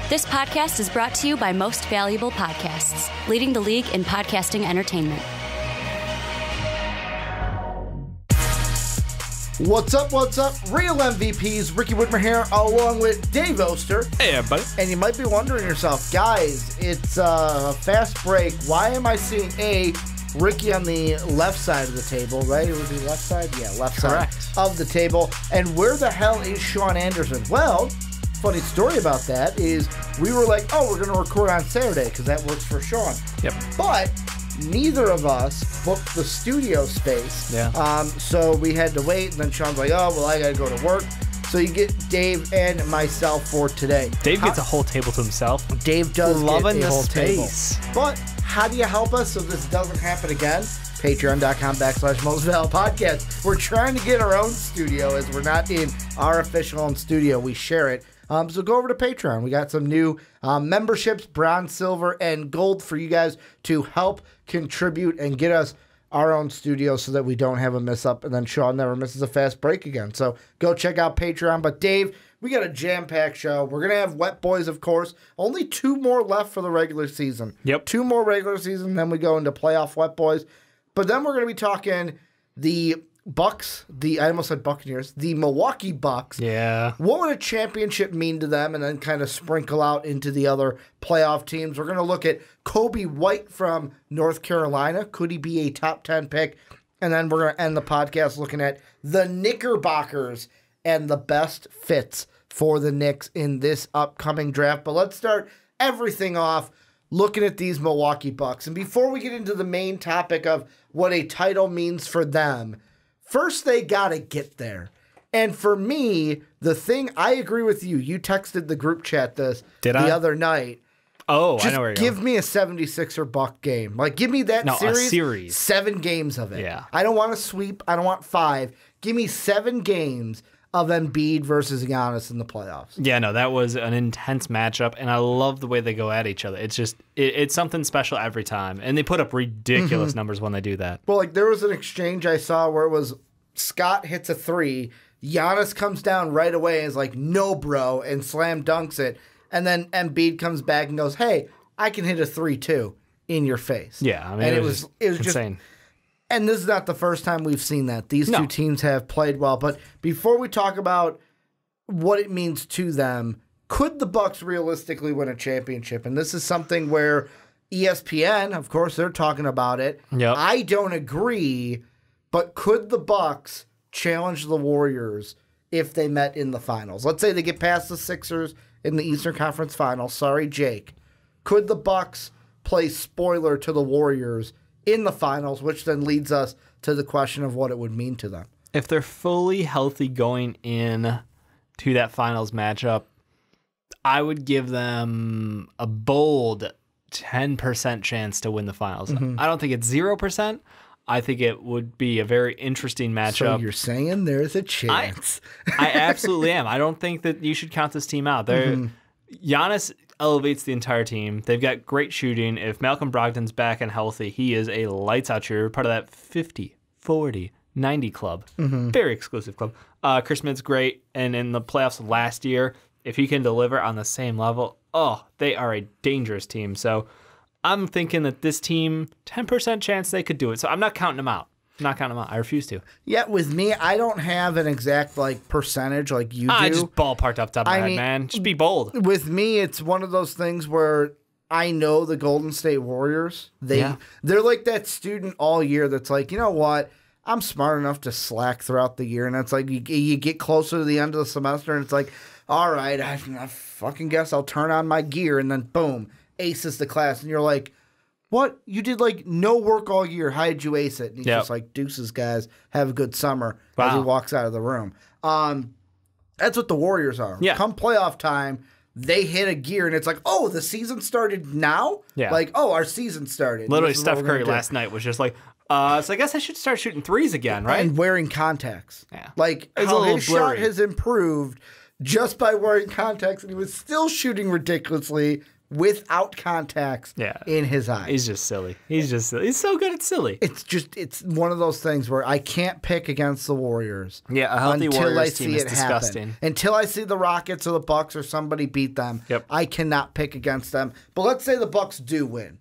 This podcast is brought to you by Most Valuable Podcasts, leading the league in podcasting entertainment. What's up? Real MVPs, Ricky Widmer here, along with Dave Oster. Hey, everybody. And you might be wondering yourself, guys, it's a fast break. Why am I seeing Ricky on the left side of the table, right? It would be left side? Yeah, left Correct. side of the table. And where the hell is Sean Anderson? Well, funny story about that is we were like, oh, we're going to record on Saturday because that works for Sean. Yep. But neither of us booked the studio space. Yeah. So we had to wait, and then Sean's like, oh, well, I got to go to work. So you get Dave and myself for today. Dave gets a whole table to himself. Dave does Loving get a the whole space. table. But how do you help us so this doesn't happen again? Patreon.com/MostValuablePodcast. We're trying to get our own studio as we're not in our official own studio. We share it. So go over to Patreon. We got some new memberships, bronze, silver, and gold for you guys to help contribute and get us our own studio so that we don't have a miss up and then Sean never misses a fast break again. So go check out Patreon. But Dave, we got a jam-packed show. We're going to have Wet Boys, of course. Only 2 more left for the regular season. Yep. 2 more regular season, then we go into playoff Wet Boys. But then we're going to be talking the Bucks, I almost said Buccaneers, the Milwaukee Bucks. Yeah. What would a championship mean to them? And then kind of sprinkle out into the other playoff teams. We're going to look at Coby White from North Carolina. Could he be a top 10 pick? And then we're going to end the podcast looking at the Knickerbockers and the best fits for the Knicks in this upcoming draft. But let's start everything off looking at these Milwaukee Bucks. And before we get into the main topic of what a title means for them, first they got to get there. And for me, the thing, I agree with you. You texted the group chat the other night. Oh, Just I know where you're give going. me a 76er Buck game. Like, give me that a series. 7 games of it. Yeah. I don't want a sweep. I don't want 5. Give me 7 games of Embiid versus Giannis in the playoffs. Yeah, no, that was an intense matchup, and I love the way they go at each other. It's just, it's something special every time, and they put up ridiculous numbers when they do that. Well, like, there was an exchange I saw where it was Scott hits a 3, Giannis comes down right away and is like, no, bro, and slam dunks it, and then Embiid comes back and goes, hey, I can hit a 3 too in your face. Yeah, I mean, and it was insane. Just, and this is not the first time we've seen that. These two teams have played well. But before we talk about what it means to them, could the Bucks realistically win a championship? And this is something where ESPN, of course, they're talking about it. Yep. I don't agree, but could the Bucks challenge the Warriors if they met in the finals? Let's say they get past the Sixers in the Eastern Conference Finals. Sorry, Jake. Could the Bucks play spoiler to the Warriors in the finals, which then leads us to the question of what it would mean to them? If they're fully healthy going in to that finals matchup, I would give them a bold 10% chance to win the finals. I don't think it's 0%. I think it would be a very interesting matchup. So you're saying there's a chance. I absolutely am. I don't think that you should count this team out. Giannis elevates the entire team. They've got great shooting. If Malcolm Brogdon's back and healthy, he is a lights-out shooter, part of that 50, 40, 90 club. Very exclusive club. Chris Middleton's great, and in the playoffs last year, if he can deliver on the same level, they are a dangerous team. So I'm thinking that this team, 10% chance they could do it. So I'm not counting them out. I refuse to. Yeah, with me, I don't have an exact percentage like you do. I just ballparked up top of my head, man. Just be bold. With me, it's one of those things where I know the Golden State Warriors. They're like that student all year that's like, you know what? I'm smart enough to slack throughout the year. And it's like you get closer to the end of the semester and it's like, all right, I fucking guess I'll turn on my gear. And then boom, aces the class. And you're like, what? You did no work all year. How did you ace it? And he's just like, deuces, guys. Have a good summer. As he walks out of the room. That's what the Warriors are. Yeah. Come playoff time, they hit a gear and it's like, oh, the season started now? Yeah. Our season started. Literally, Steph Curry last night was just like, so I guess I should start shooting threes again, right? And wearing contacts. Yeah. How his shot has improved just by wearing contacts, and he was still shooting ridiculously without contacts in his eyes. He's just silly. He's so good at silly. It's one of those things where I can't pick against the Warriors. Yeah, a healthy until Warriors I team see is it disgusting. happen. Until I see the Rockets or the Bucks or somebody beat them, I cannot pick against them. But let's say the Bucks do win.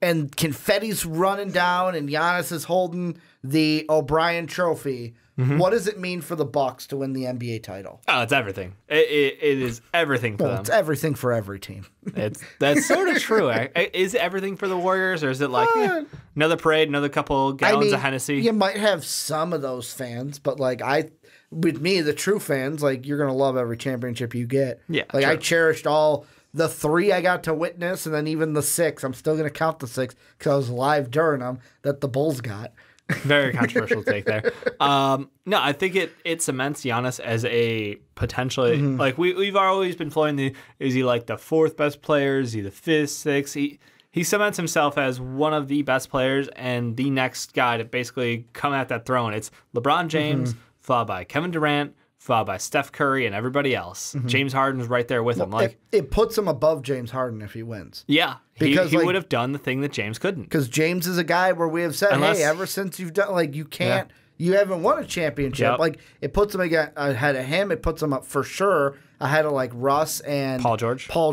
And confetti's running down and Giannis is holding the O'Brien trophy. What does it mean for the Bucks to win the NBA title? Oh, it's everything. It is everything for them. It's everything for every team. That's sort of true. Is it everything for the Warriors, or is it like another parade, another couple gallons of Hennessy? You might have some of those fans, but with me, the true fans, you're gonna love every championship you get. Yeah, true. I cherished all the 3 I got to witness, and then even the 6. I'm still gonna count the 6 because I was live during them that the Bulls got. Very controversial take there. No, I think it cements Giannis as a potentially we've always been floating is he like the 4th best player? Is he the 5th, 6th? He cements himself as one of the best players and the next guy to basically come at that throne. It's LeBron James, followed by Kevin Durant, followed by Steph Curry and everybody else. James Harden's right there with him. It puts him above James Harden if he wins. Yeah, because he would have done the thing that James couldn't. Because James is a guy where we have said, hey, ever since you've done, you can't, you haven't won a championship. It puts him ahead of him. It puts him up for sure ahead of Russ and Paul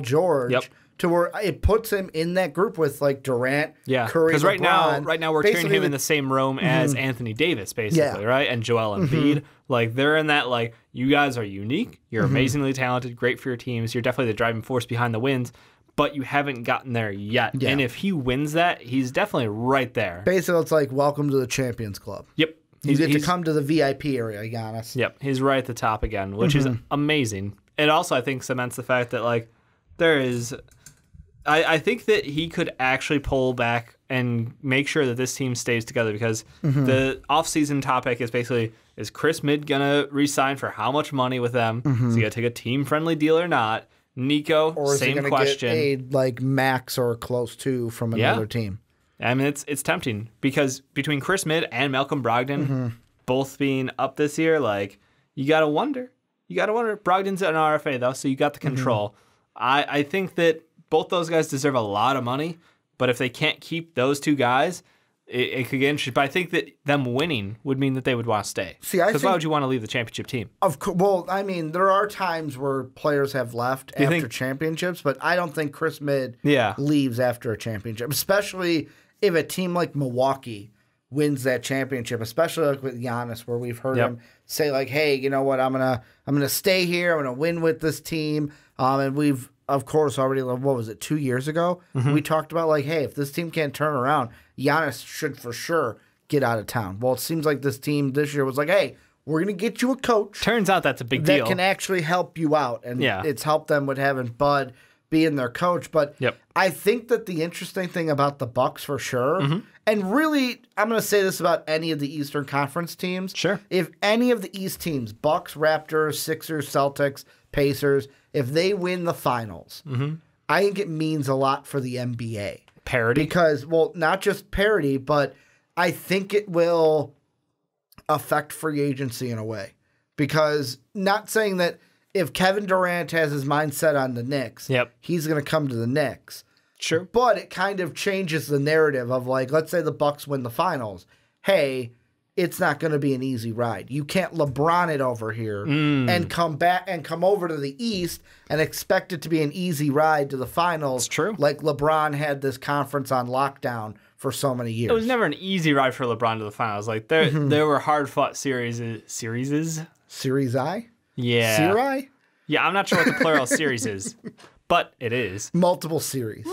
George. Yep. To where it puts him in that group with Durant, Curry, because right now we're turning him in the same room as Anthony Davis, basically, right? And Joel Embiid. They're in that, you guys are unique, you're amazingly talented, great for your teams, you're definitely the driving force behind the wins, but you haven't gotten there yet. Yeah. And if he wins that, he's definitely right there. Basically, it's welcome to the Champions Club. Yep. You get to come to the VIP area, Giannis. Yep. He's right at the top again, which is amazing. It also, I think, cements the fact that, there is... I think that he could actually pull back and make sure that this team stays together because the offseason topic is basically, is Chris Midd going to re-sign for how much money with them? Is he going to take a team-friendly deal or not? Nico, or is same he question. Get max or close to from another team? I mean, it's tempting because between Chris Midd and Malcolm Brogdon both being up this year, you got to wonder. Brogdon's an RFA, though, so you got the control. I think that both those guys deserve a lot of money, but if they can't keep those 2 guys, it could get interesting. But I think that them winning would mean that they would want to stay. Because why would you want to leave the championship team? Of course. Well, I mean, there are times where players have left after championships, but I don't think Chris Midd leaves after a championship, especially if a team like Milwaukee wins that championship, especially with Giannis, where we've heard him say hey, you know what, I'm gonna stay here, I'm gonna win with this team, and we've. Of course, already, 2 years ago? We talked about, hey, if this team can't turn around, Giannis should for sure get out of town. Well, it seems like this team this year was hey, we're going to get you a coach. Turns out that's a big deal. That can actually help you out. And it's helped them with having Bud being their coach. But I think that the interesting thing about the Bucks for sure, and really, I'm going to say this about any of the Eastern Conference teams. Sure. If any of the East teams, Bucks, Raptors, Sixers, Celtics, Pacers, if they win the finals, I think it means a lot for the NBA. Parity? Because, not just parity, but I think it will affect free agency in a way. Because not saying that if Kevin Durant has his mind set on the Knicks, he's going to come to the Knicks. Sure. But it kind of changes the narrative of let's say the Bucks win the finals. Hey, it's not going to be an easy ride. You can't LeBron it over here and come back and come over to the East and expect it to be an easy ride to the finals. It's true. Like LeBron had this conference on lockdown for so many years. It was never an easy ride for LeBron to the finals. There were hard-fought series. Series I? Yeah. Seri? Yeah, I'm not sure what the plural series is, but it is. Multiple series.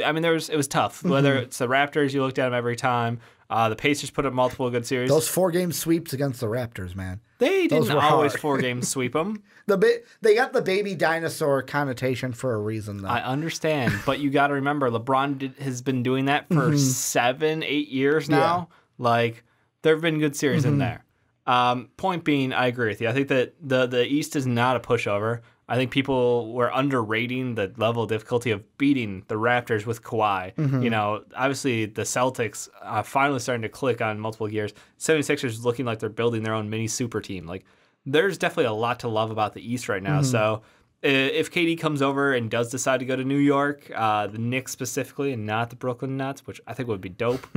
I mean, it was tough. Whether it's the Raptors, you looked at them every time. The Pacers put up multiple good series. Those 4-game sweeps against the Raptors, man. They didn't always 4-game sweep them. They got the baby dinosaur connotation for a reason, though. I understand, but you got to remember, LeBron has been doing that for 7-8 years now. There have been good series in there. Point being, I agree with you. I think that the East is not a pushover. I think people were underrating the level of difficulty of beating the Raptors with Kawhi. Obviously the Celtics finally starting to click on multiple gears. 76ers looking like they're building their own mini super team. There's definitely a lot to love about the East right now. So if KD comes over and does decide to go to New York, the Knicks specifically, and not the Brooklyn Nets, which I think would be dope.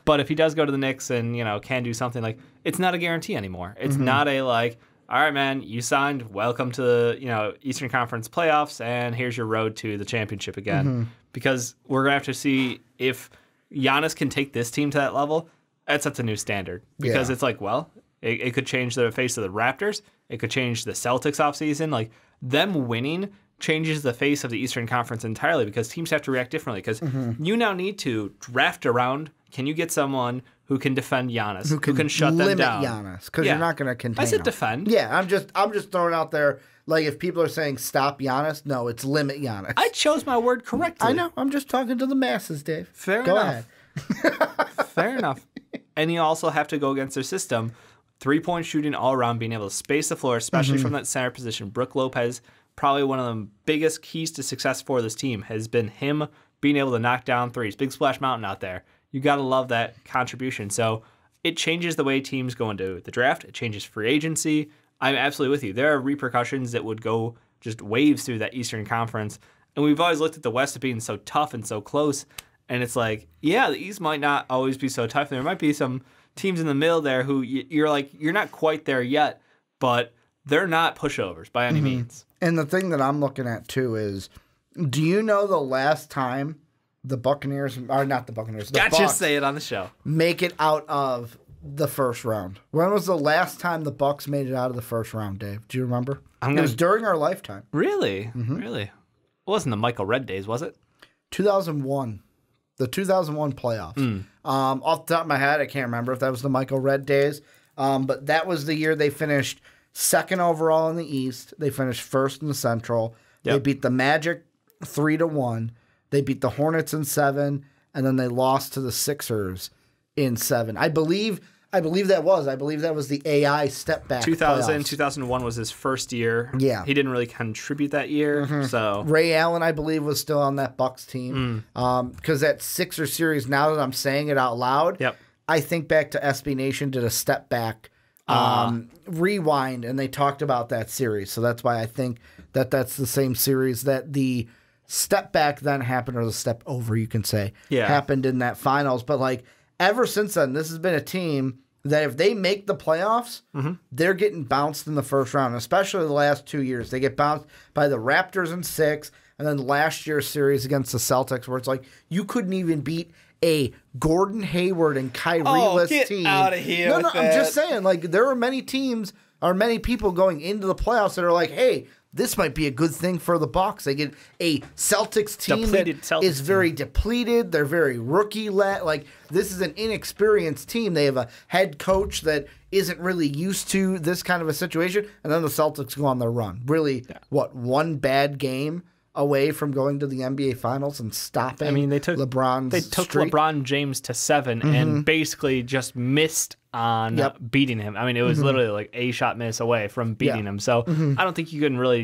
But if he does go to the Knicks and, can do something, like, it's not a guarantee anymore. It's not a, like, all right, man, you signed, welcome to the, Eastern Conference playoffs, and here's your road to the championship again. Because we're going to have to see if Giannis can take this team to that level. That sets a new standard. Because it's like, well, it could change the face of the Raptors. It could change the Celtics offseason. Like, them winning changes the face of the Eastern Conference entirely because teams have to react differently. Because you now need to draft around. Can you get someone who can defend Giannis, who can shut them down? Limit Giannis, because you're not going to contain I said him. Defend. Yeah, I'm just throwing out there, like, if people are saying stop Giannis, no, it's limit Giannis. I chose my word correctly. I know. I'm just talking to the masses, Dave. Fair Go enough. ahead. Fair enough. And you also have to go against their system. 3-point shooting all around, being able to space the floor, especially from that center position. Brook Lopez, probably one of the biggest keys to success for this team, has been him being able to knock down threes. Big Splash Mountain out there. You got to love that contribution. So it changes the way teams go into the draft. It changes free agency. I'm absolutely with you. There are repercussions that would go just waves through that Eastern Conference. And we've always looked at the West as being so tough and so close. And it's like, yeah, the East might not always be so tough. There might be some teams in the middle there who you're like, you're not quite there yet, but they're not pushovers by any means. And the thing that I'm looking at, too, is do you know the last time the Buccaneers, or not the Buccaneers, the Gotcha, Bucks say it on the show, make it out of the first round? When was the last time the Bucks made it out of the first round, Dave? Do you remember? It was during our lifetime. Really? Really? It wasn't the Michael Redd days, was it? 2001. The 2001 playoffs. Off the top of my head, I can't remember if that was the Michael Redd days, but that was the year they finished second overall in the East. They finished first in the Central. Yep. They beat the Magic 3-1. They beat the Hornets in 7, and then they lost to the Sixers in 7. I believe that was the AI step back. 2001 was his first year. Yeah. He didn't really contribute that year. So Ray Allen, I believe, was still on that Bucks team. Because that Sixers series, now that I'm saying it out loud, I think back to SB Nation did a step back rewind, and they talked about that series. So that's why I think that's the same series that the step back then happened, or the step over, you can say, happened in that finals. But like, ever since then, this has been a team that if they make the playoffs, they're getting bounced in the first round, especially the last 2 years. They get bounced by the Raptors in 6, and then last year's series against the Celtics, where it's like you couldn't even beat a Gordon Hayward and Kyrie-less team. Get out of here. No, I'm just saying, like, there are many teams or many people going into the playoffs that are like, hey, this might be a good thing for the Bucks. They get a Celtics team that is very depleted. They're very rookie-led. Like, this is an inexperienced team. They have a head coach that isn't really used to this kind of a situation. And then the Celtics go on their run. Really, one bad game away from going to the NBA Finals and stopping they took LeBron's streak. LeBron James to 7 and basically just missed on beating him. I mean, it was literally like a shot miss away from beating him. So I don't think you can really.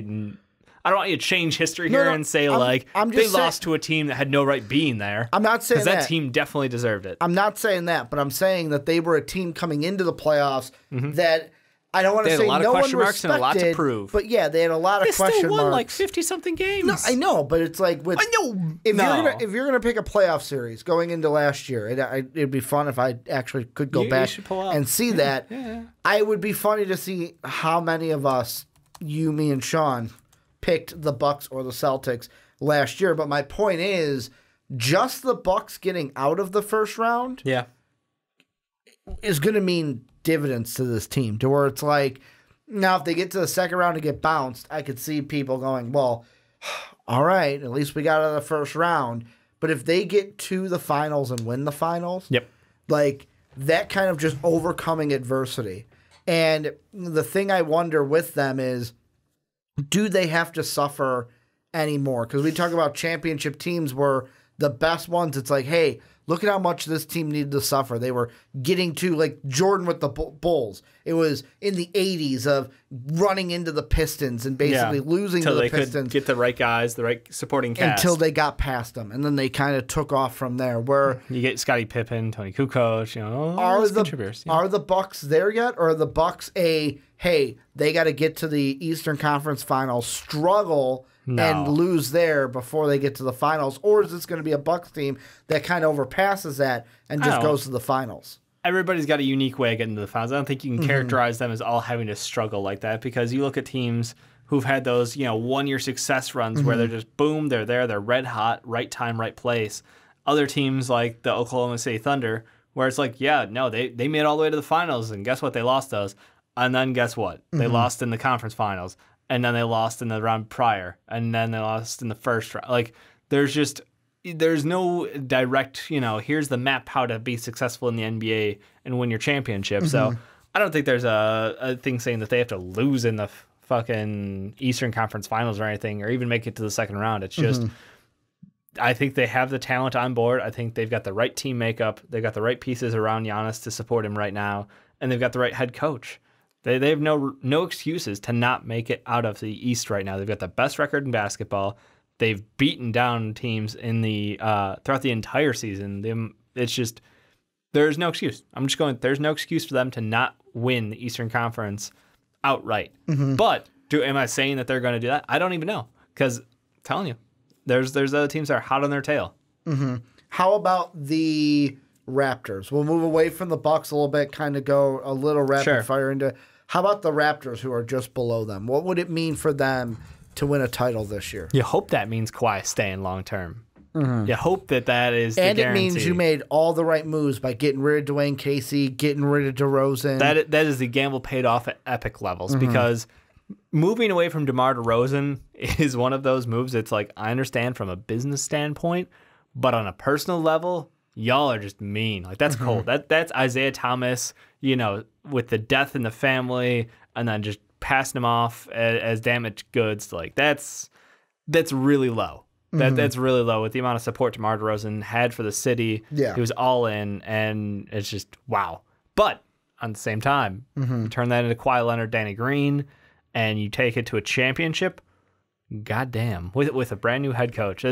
I don't want you to change history here and say they lost to a team that had no right being there. I'm not saying that team definitely deserved it. I'm not saying that, but I'm saying that they were a team coming into the playoffs that I don't want to say no one respected. They had a lot of question marks and a lot to prove. But yeah, they had a lot of question marks. They still won like 50-something games. No, I know, but it's like if you're gonna pick a playoff series going into last year, it'd be fun if I actually could go back and see that. Yeah. I would be funny to see how many of us, you, me, and Sean, picked the Bucks or the Celtics last year. But my point is, just the Bucks getting out of the first round is going to mean dividends to this team, to where it's like, now if they get to the second round and get bounced, I could see people going, well, all right, at least we got out of the first round. But if they get to the finals and win the finals, like, that kind of just overcoming adversity. And the thing I wonder with them is, do they have to suffer anymore? Because we talk about championship teams where the best ones, it's like, hey, look at how much this team needed to suffer. They were getting to, like Jordan with the Bulls. It was in the 80s of running into the Pistons and basically losing to the Pistons. Could get the right guys, the right supporting cast. Until they got past them. And then they kind of took off from there. Where you get Scottie Pippen, Tony Kukoc, are the Bucks there yet? Or are the Bucks hey, they got to get to the Eastern Conference Finals, struggle and lose there before they get to the finals? Or is this going to be a Bucks team that kind of overpasses that and just goes to the finals? Everybody's got a unique way of getting to the finals. I don't think you can characterize them as all having to struggle like that, because you look at teams who've had those, 1-year success runs where they're just boom, they're there, they're red hot, right time, right place. Other teams like the Oklahoma City Thunder, where it's like, they made it all the way to the finals, and guess what? They lost those. And then guess what? They lost in the conference finals, and then they lost in the round prior, and then they lost in the first round. Like, there's no direct, here's the map how to be successful in the NBA and win your championship. So I don't think there's a thing saying that they have to lose in the fucking Eastern Conference Finals or anything, or even make it to the second round. It's just, I think they have the talent on board. I think they've got the right team makeup. They've got the right pieces around Giannis to support him right now, and they've got the right head coach. They have no excuses to not make it out of the East right now. They've got the best record in basketball. They've beaten down teams in the throughout the entire season. It's just, there's no excuse. There's no excuse for them to not win the Eastern Conference outright. But am I saying that they're going to do that? I don't even know, because I'm telling you, there's other teams that are hot on their tail. How about the Raptors? We'll move away from the Bucks a little bit, kind of go a little rapid fire into. How about the Raptors, who are just below them? What would it mean for them to win a title this year? You hope that means Kawhi staying long term. You hope that is the guarantee. And it means you made all the right moves by getting rid of Dwayne Casey, getting rid of DeRozan. That is the gamble paid off at epic levels, because moving away from DeMar DeRozan is one of those moves. It's like, I understand from a business standpoint, but on a personal level, y'all are just mean. Like, that's cold. That's Isaiah Thomas, with the death in the family, and then just passing him off as damaged goods. Like, that's really low. That's really low with the amount of support DeMar DeRozan had for the city. Yeah. He was all in, and it's just wow. But on the same time, you turn that into Kawhi Leonard, Danny Green, and you take it to a championship. Goddamn, with a brand new head coach.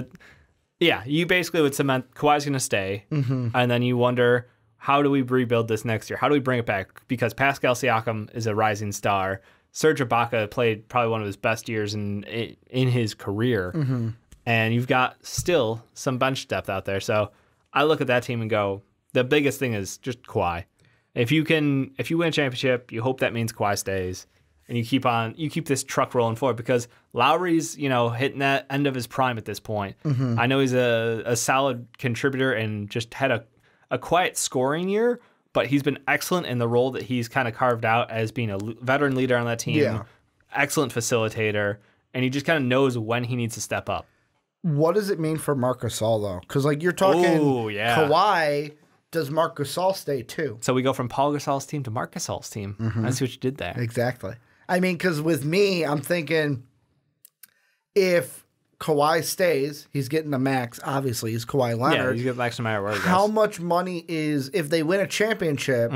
You basically would cement Kawhi's going to stay, and then you wonder, how do we rebuild this next year? How do we bring it back? Because Pascal Siakam is a rising star. Serge Ibaka played probably one of his best years in his career, and you've got still some bench depth out there. So I look at that team and go, the biggest thing is just Kawhi. If you win a championship, you hope that means Kawhi stays, and you keep this truck rolling forward, because Lowry's, hitting that end of his prime at this point. I know he's a solid contributor and just had a quiet scoring year, but he's been excellent in the role that he's kind of carved out as being a veteran leader on that team, excellent facilitator, and he just kind of knows when he needs to step up. What does it mean for Marc Gasol, though? Because, you're talking Kawhi, does Marc Gasol stay too? So we go from Paul Gasol's team to Marc Gasol's team. I see what you did there. Exactly. I mean, because with me, I'm thinking if Kawhi stays, he's getting the max. Obviously, he's Kawhi Leonard. Yeah, he's getting the max no matter where he goes. How much money is, if they win a championship,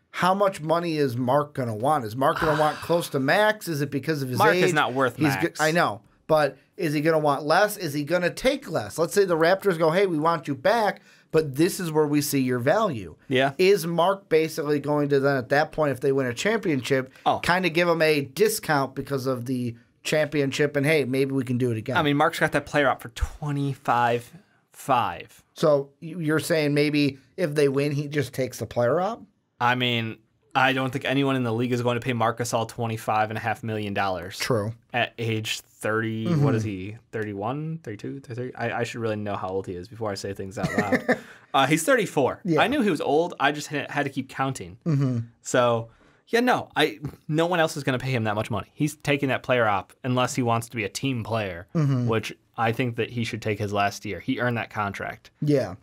how much money is Marc going to want? Is Marc going to want close to max? Is it because of his age? Marc is not worth max. I know. But is he going to want less? Is he going to take less? Let's say the Raptors go, hey, we want you back, but this is where we see your value. Yeah. Is Marc basically going to then, at that point, if they win a championship, kind of give him a discount because of the championship, and hey, maybe we can do it again? I mean, Marc's got that player out for $25.5. So you're saying maybe if they win, he just takes the player out? I mean, I don't think anyone in the league is going to pay Marc Gasol $25.5 million. True. At age 30, what is he? 31, 32, 30? I should really know how old he is before I say things out loud. He's 34. Yeah. I knew he was old. I just had to keep counting. So, no one else is going to pay him that much money. He's taking that player up unless he wants to be a team player, which I think that he should take his last year. He earned that contract. Yeah.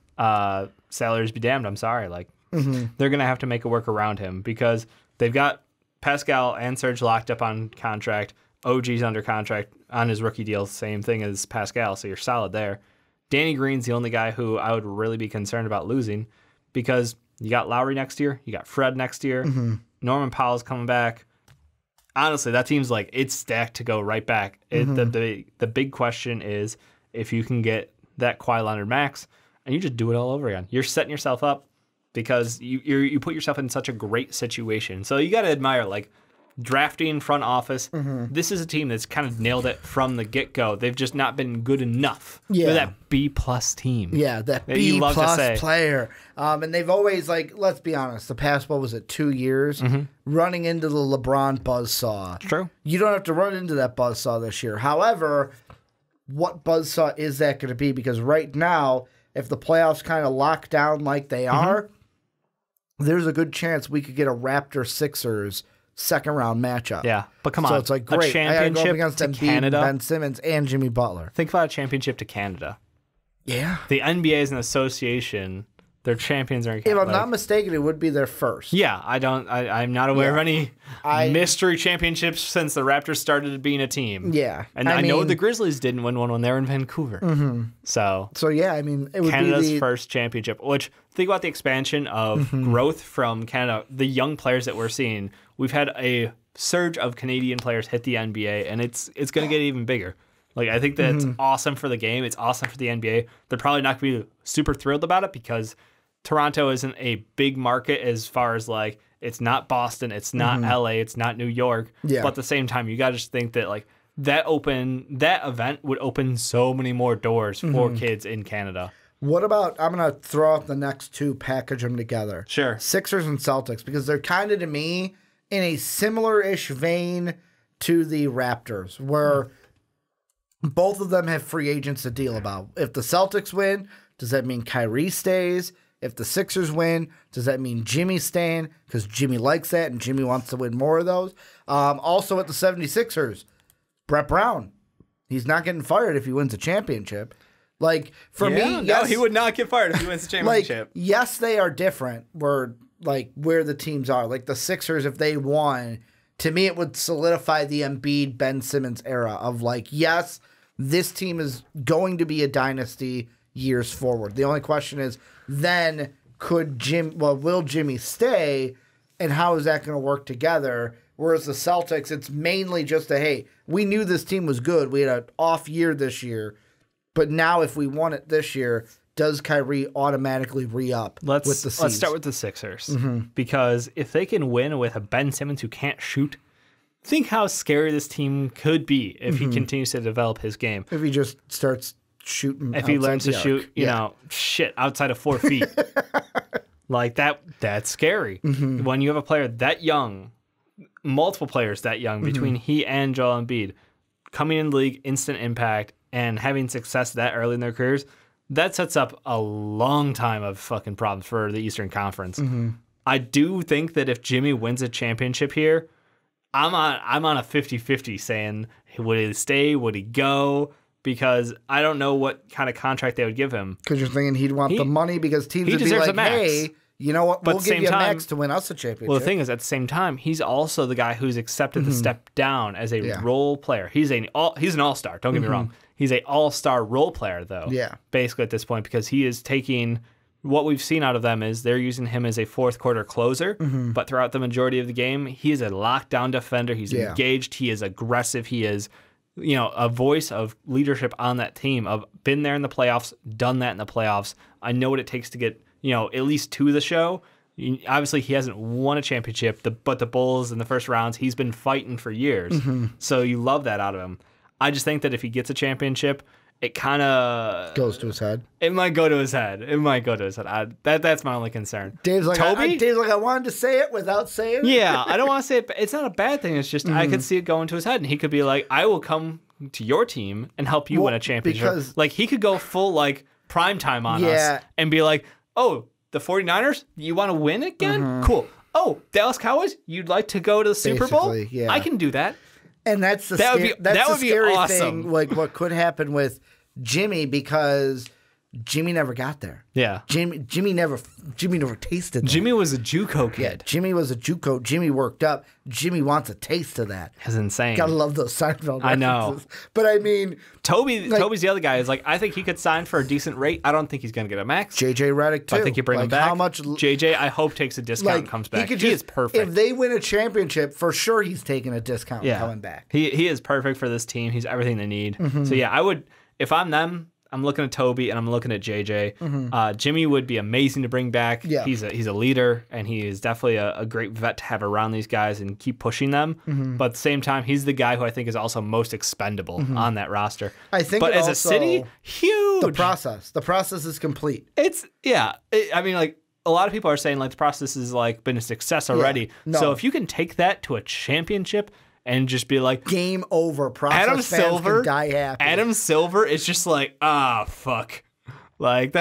Salaries be damned. I'm sorry. They're going to have to make a work around him, because they've got Pascal and Serge locked up on contract. OG's under contract on his rookie deal, same thing as Pascal, so you're solid there. Danny Green's the only guy who I would really be concerned about losing because you got Lowry next year, you got Fred next year, Norman Powell's coming back. Honestly, that team's like, it's stacked to go right back. The big question is if you can get that Kawhi Leonard max and you just do it all over again. You're setting yourself up because you put yourself in such a great situation. So you got to admire, like, drafting, front office. This is a team that's kind of nailed it from the get-go. They've just not been good enough. They're that B-plus team. Yeah, that B-plus player. And they've always, like, let's be honest, the past, what was it, 2 years, running into the LeBron buzzsaw. True. You don't have to run into that buzzsaw this year. However, what buzzsaw is that going to be? Because right now, if the playoffs kind of lock down like they are, there's a good chance we could get a Raptors-Sixers second-round matchup. Yeah, but come on. So it's like, great, a championship I gotta go up against to Embiid, Canada. Ben Simmons, and Jimmy Butler. Think about a championship to Canada. Yeah. The NBA is an association. Their champions are in Canada. If I'm not mistaken, it would be their first. Yeah, I'm not aware of any mystery championships since the Raptors started being a team. Yeah. And I know the Grizzlies didn't win one when they were in Vancouver. So yeah, I mean, it would Canada's be first championship, which, think about the expansion of growth from Canada, the young players that we're seeing. We've had a surge of Canadian players hit the NBA, and it's going to get even bigger. Like, I think that's awesome for the game. It's awesome for the NBA. They're probably not going to be super thrilled about it because Toronto isn't a big market as far as, like, it's not Boston, it's not LA, it's not New York. Yeah. But at the same time, you got to just think that, like, that event would open so many more doors for kids in Canada. What about, I'm going to throw out the next two, package them together. Sure. Sixers and Celtics, because they're kind of, to me, in a similar-ish vein to the Raptors, where both of them have free agents to deal about. If the Celtics win, does that mean Kyrie stays? If the Sixers win, does that mean Jimmy's staying? Because Jimmy likes that, and Jimmy wants to win more of those. Also at the 76ers, Brett Brown. He's not getting fired if he wins a championship. Like, for me, yes, no, he would not get fired if he wins the championship. Like, yes, they are different where the teams are. Like, the Sixers, if they won, to me, it would solidify the Embiid, Ben Simmons era of, like, yes, this team is going to be a dynasty years forward. The only question is, then will Jimmy stay, and how is that going to work together? Whereas the Celtics, it's mainly just hey, we knew this team was good. We had an off year this year, but now if we won it this year, does Kyrie automatically re-up with the C's? Let's start with the Sixers, because if they can win with a Ben Simmons who can't shoot, think how scary this team could be if he continues to develop his game. If he just starts shooting. If he learns to shoot, outside of 4 feet. Like that's scary. When you have a player that young, multiple players that young, between he and Joel Embiid, coming in the league, instant impact, and having success that early in their careers, that sets up a long time of fucking problems for the Eastern Conference. I do think that if Jimmy wins a championship here, I'm on a 50-50 saying, would he stay? Would he go? Because I don't know what kind of contract they would give him. Because you're thinking he'd want the money because teams would be like, hey, you know what? We'll give you a max to win us a championship. Well, the thing is, at the same time, he's also the guy who's accepted the step down as a role player. He's an all-star. Don't get me wrong. He's an all-star role player, though. Yeah. Basically, at this point, because he is taking what we've seen out of them is they're using him as a fourth quarter closer, but throughout the majority of the game, he is a lockdown defender. He's engaged. He is aggressive. He is, a voice of leadership on that team. I've been there in the playoffs, done that in the playoffs. I know what it takes to get, at least to the show. Obviously, he hasn't won a championship, but the Bulls in the first rounds, he's been fighting for years. So you love that out of him. I just think that if he gets a championship, it kind of goes to his head. It might go to his head. That's my only concern. Dave's like, Toby? Dave's like, I wanted to say it without saying it. Yeah, I don't want to say it, but it's not a bad thing. It's just I could see it going to his head, and he could be like, I will come to your team and help you win a championship. Because, like, he could go full, prime time on us and be like, oh, the 49ers, you want to win again? Cool. Oh, Dallas Cowboys, you'd like to go to the Super Bowl? Yeah. I can do that. And that's the that would be scary awesome. thing, like what could happen with Jimmy, because Jimmy never got there. Yeah. Jimmy never tasted that. Jimmy was a JUCO kid. Yeah, Jimmy was a JUCO. Jimmy worked up. Jimmy wants a taste of that. That's insane. Gotta love those Seinfeld references. I know. But I mean... Toby's the other guy. Is like, I think he could sign for a decent rate. I don't think he's going to get a max. JJ Redick, too. I think you bring him back. How much... JJ, I hope, takes a discount and comes back. He is perfect. If they win a championship, for sure he's taking a discount and coming back. He is perfect for this team. He's everything they need. So, yeah, I would... If I'm them... I'm looking at Toby and I'm looking at JJ. Jimmy would be amazing to bring back. Yeah. He's a leader and he is definitely a great vet to have around these guys and keep pushing them. But at the same time, he's the guy who I think is also most expendable on that roster. I think, but as a city, huge. The process is complete. I mean, like a lot of people are saying, like the process has like been a success already. No. So if you can take that to a championship. And just be like, game over. Process Adam fans Silver, can die happy. Adam Silver is just like, fuck. Like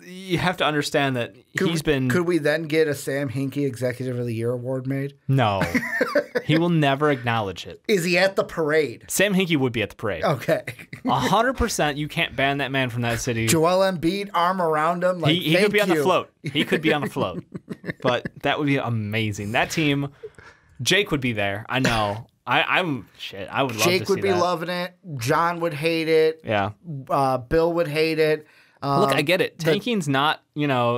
you have to understand that he's been. Could we then get a Sam Hinkie Executive of the Year award made? No, he will never acknowledge it. Is he at the parade? Sam Hinkie would be at the parade. Okay, 100%. You can't ban that man from that city. Joel Embiid, arm around him. Like, he could be on the float. He could be on the float. But that would be amazing. That team, Jake would be there. I know. I would love to see that. Jake would be loving it. John would hate it. Yeah. Bill would hate it. Look, I get it. Tanking's not,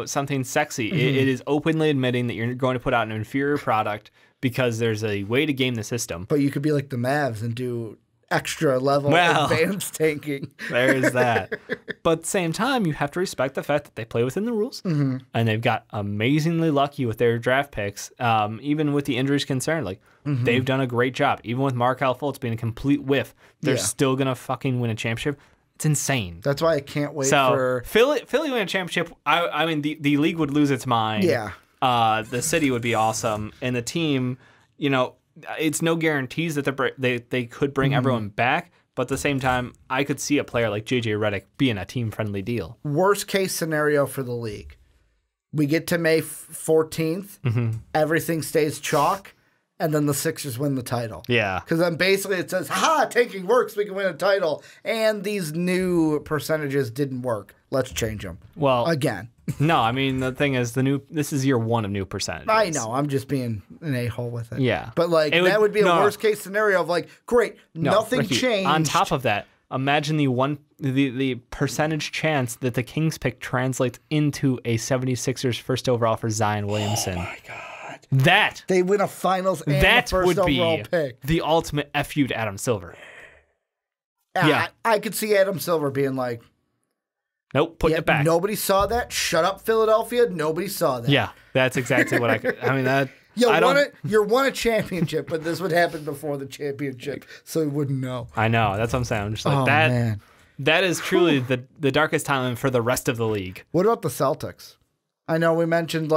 something sexy. It is openly admitting that you're going to put out an inferior product because there's a way to game the system. But you could be like the Mavs and do extra level advanced tanking. There's that. But at the same time, you have to respect the fact that they play within the rules and they've got amazingly lucky with their draft picks, even with the injuries concerned. Like they've done a great job. Even with Markelle Fultz being a complete whiff, they're still going to fucking win a championship. It's insane. That's why I can't wait for... Philly win a championship. I mean, the league would lose its mind. Yeah. The city would be awesome. And the team, it's no guarantees that they could bring everyone back, but at the same time, I could see a player like JJ Redick being a team-friendly deal. Worst case scenario for the league. We get to May 14th, everything stays chalk, and then the Sixers win the title. Yeah. Because then basically it says, tanking works, we can win a title, and these new percentages didn't work. Let's change them. Well, again. No, I mean, the thing is, this is year one of new percentages. I know. I'm just being an a-hole with it. Yeah. But, that would be a worst-case scenario of, great, nothing Ricky, changed. On top of that, imagine the percentage chance that the Kings pick translates into a 76ers first overall for Zion Williamson. Oh, my God. That. They win a finals and the first overall pick. The ultimate FU to Adam Silver. Yeah. I could see Adam Silver being like, nope, putting it back. Nobody saw that. Shut up, Philadelphia. Nobody saw that. Yeah, that's exactly what I could. I mean, that. You won a championship, but this would happen before the championship, so we wouldn't know. I know. That's what I'm saying. I'm just like that. Man. That is truly the darkest time for the rest of the league. What about the Celtics? I know we mentioned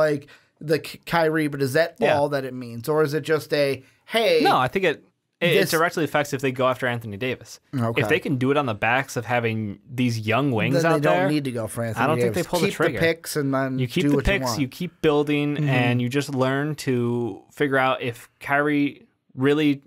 the Kyrie, but is that all that it means, or is it just a hey? No, I think it directly affects if they go after Anthony Davis. Okay. If they can do it on the backs of having these young wings then out there, they don't need to go for Anthony Davis. I don't think they pull the trigger. Keep the picks and then you keep do the what picks, you keep building, and you just learn to figure out if Kyrie really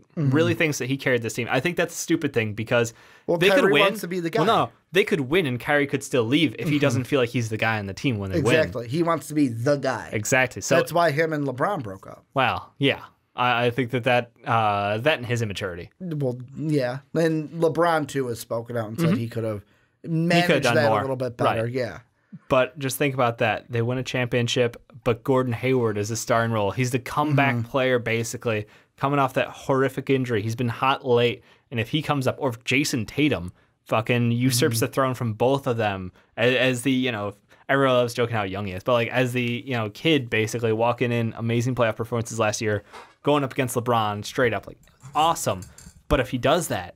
thinks that he carried this team. I think that's a stupid thing because they Kyrie could win. wants to be the guy. Well, no, they could win and Kyrie could still leave if he doesn't feel like he's the guy on the team when they win. Exactly. He wants to be the guy. Exactly. So that's why him and LeBron broke up. Well, yeah. I think that and his immaturity. Well, yeah. And LeBron, too, has spoken out and said he could have managed that more. a little bit better. Right. Yeah. But just think about that. They win a championship, but Gordon Hayward is a starring role. He's the comeback player, basically, coming off that horrific injury. He's been hot late. And if he comes up, or if Jason Tatum fucking usurps the throne from both of them as the, everyone loves joking how young he is, but as the, kid basically walking in amazing playoff performances last year, going up against LeBron straight up, awesome. But if he does that,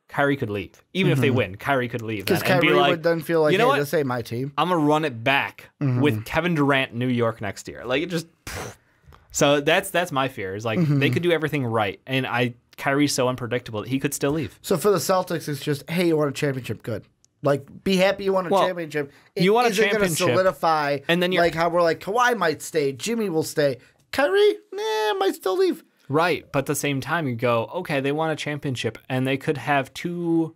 Kyrie could leave. Even if they win, Kyrie could leave. Because Kyrie would then feel like, hey, this ain't my team. I'm going to run it back with Kevin Durant in New York next year. So that's my fear. Is they could do everything right. And Kyrie's so unpredictable that he could still leave. So for the Celtics, it's just, hey, you won a championship, good. Be happy you won a championship. You won a championship. Going to solidify, and then how we're Kawhi might stay, Jimmy will stay. Kyrie, might still leave. Right, but at the same time, you go, okay, they won a championship, and they could have two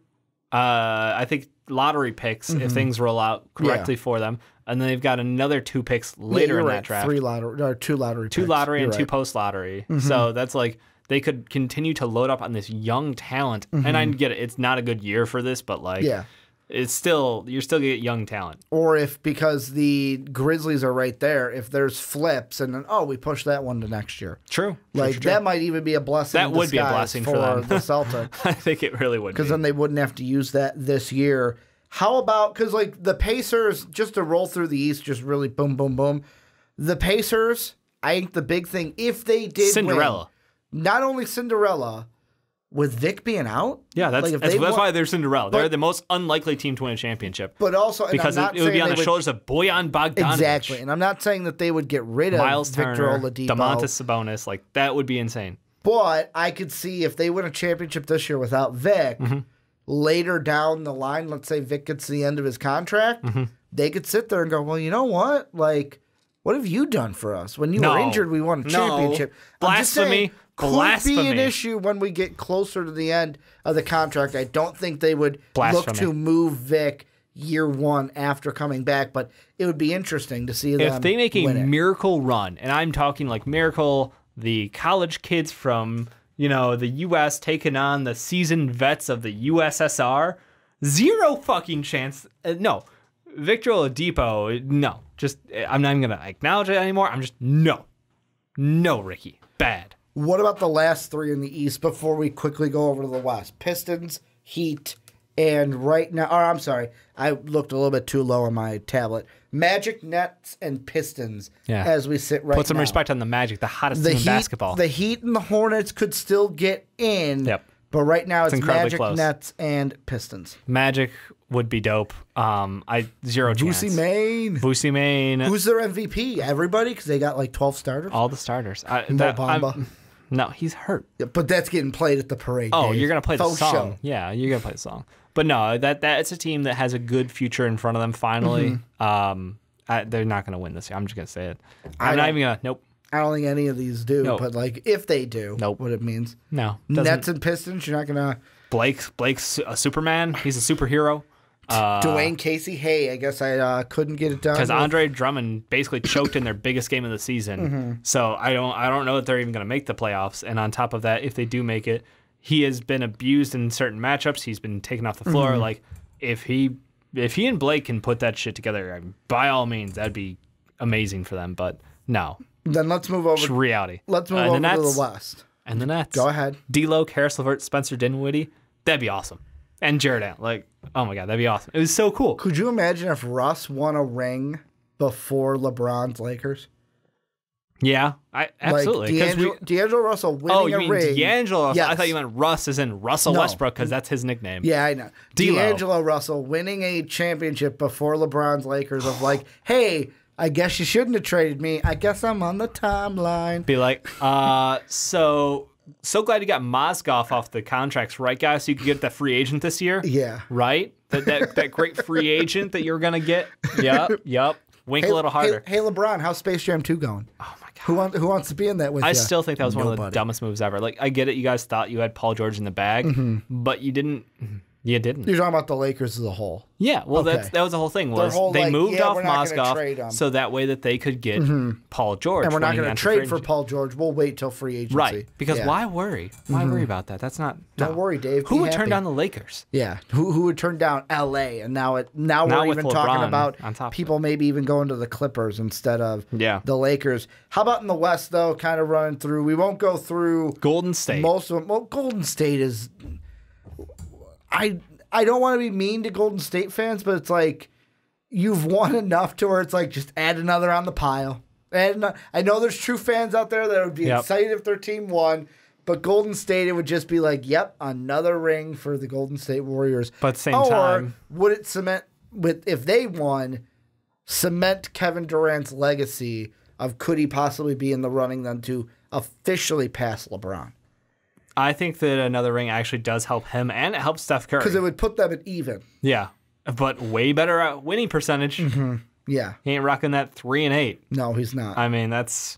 I think lottery picks if things roll out correctly for them. And then they've got another 2 picks later in that draft. 2 lottery picks. 2 lottery and 2 post-lottery. So that's like they could continue to load up on this young talent. And I get it. It's not a good year for this, but like it's still, you're still going to get young talent. Or if, because the Grizzlies are right there, if there's flips and then, we push that one to next year. True. Like, that might even be a blessing That would be a blessing for them. the Celtics. I think it really would be. Because then they wouldn't have to use that this year. How about, because like the Pacers, just to roll through the East, just really boom, boom, boom. The Pacers, I think the big thing, if they did Cinderella. Win, not only Cinderella, with Vic being out. Yeah, that's why they're Cinderella. They're the most unlikely team to win a championship. But also, because it would be on the shoulders of Bojan Bogdanovic. Exactly. And I'm not saying that they would get rid of Miles Victor Turner, Oladipo. Domantas Sabonis. Like, that would be insane. But I could see if they win a championship this year without Vic, later down the line, let's say Vic gets to the end of his contract, they could sit there and go, well, you know what? Like, what have you done for us? When you were injured, we won a championship. Blasphemy. Could be an issue when we get closer to the end of the contract. I don't think they would look to move Vic year one after coming back, but it would be interesting to see them if they make a win it. miracle run, and I'm talking like miracle, the college kids from the U.S. taking on the seasoned vets of the USSR, zero fucking chance. No, Victor Oladipo, no. Just I'm not even gonna acknowledge it anymore. I'm just no, Ricky, bad. What about the last 3 in the East before we quickly go over to the West? Pistons, Heat, and right now... I'm sorry. I looked a little bit too low on my tablet. Magic, Nets, and Pistons as we sit right now. Put some respect on the Magic, the hottest team in basketball. The Heat and the Hornets could still get in, but right now it's Magic, close. Nets, and Pistons. Magic would be dope. Zero chance. Vusi Main. Who's their MVP? Everybody? Because they got like 12 starters? All the starters. Mo Bamba. No, he's hurt. Yeah, but that's getting played at the parade. Oh, you're going to play the song. Show. Yeah, you're going to play the song. But no, that's a team that has a good future in front of them finally. They're not going to win this year. I'm just going to say it. I'm not even going to. Nope. I don't think any of these do. Nope. But like if they do, what it means. No. Nets and Pistons, you're not going to. Blake's a Superman. He's a superhero. Dwayne Casey, I guess I couldn't get it done. Because Andre Drummond basically choked in their biggest game of the season. So I don't know that they're even going to make the playoffs. And on top of that, if they do make it, he has been abused in certain matchups. He's been taken off the floor. Like if he and Blake can put that shit together, by all means, that'd be amazing for them. But no. Then let's move over. It's reality. Let's move over to the West. And the Nets. Go ahead. D'Lo, Karis LeVert, Spencer Dinwiddie. That'd be awesome. And Jared Allen. Like, oh my God, that'd be awesome. It was so cool. Could you imagine if Russ won a ring before LeBron's Lakers? Yeah, absolutely. D'Angelo Russell winning a ring. Oh, you mean D'Angelo Russell? Yes. I thought you meant Russ as in Russell Westbrook because that's his nickname. Yeah, I know. D'Angelo Russell winning a championship before LeBron's Lakers of like, hey, I guess you shouldn't have traded me. I guess I'm on the timeline. Be like, so glad you got Mozgov off the contracts, right, guys? So you could get that free agent this year? Yeah. Right? That great free agent that you're going to get? Yep. Wink a little harder. Hey, LeBron, how's Space Jam 2 going? Oh, my God. Who wants to be in that with you? I still think that was one of the dumbest moves ever. Like, I get it. You guys thought you had Paul George in the bag, but you didn't. You didn't. You're talking about the Lakers as a whole. Yeah, well, that was the whole thing. Was they moved off Mozgov so that way that they could get Paul George. And we're not going to trade for Paul George. We'll wait till free agency. Right, because why worry? Why worry about that? That's not. Don't worry, Dave. Who would turn down the Lakers? Yeah, who would turn down L.A. and now we're even talking about people maybe even going to the Clippers instead of the Lakers. How about in the West though? Kind of running through. We won't go through Golden State. Most of them. Well, Golden State is. I don't want to be mean to Golden State fans, but it's like you've won enough to where it's like just add another on the pile. And I know there's true fans out there that would be excited if their team won, but Golden State, it would just be like, yep, another ring for the Golden State Warriors. But at the same time, would it cement if they won, cement Kevin Durant's legacy of could he possibly be in the running then to officially pass LeBron? I think that another ring actually does help him, and it helps Steph Curry. Because it would put them at even. Yeah, but way better at winning percentage. Yeah. He ain't rocking that 3-8. No, he's not. I mean, that's...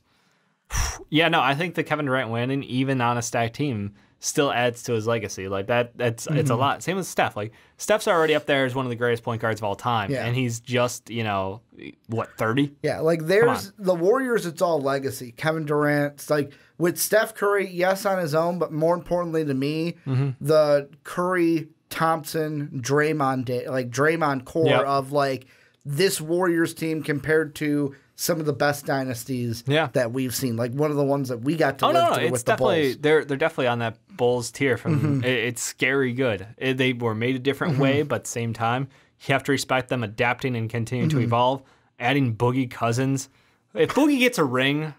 Yeah, no, I think the Kevin Durant winning, even on a stacked team, still adds to his legacy. Like it's a lot. Same with Steph. Like Steph's already up there as one of the greatest point guards of all time, and he's just 30. Yeah, like there's the Warriors. It's all legacy. Kevin Durant. It's like with Steph Curry, yes, on his own, but more importantly to me, the Curry, Thompson, Draymond core of like this Warriors team compared to some of the best dynasties that we've seen. Like one of the ones that we got to live through with the Bulls. They're definitely on that Bulls tier. It's scary good. They were made a different way, but at the same time, you have to respect them adapting and continuing to evolve. Adding Boogie Cousins. If Boogie gets a ring,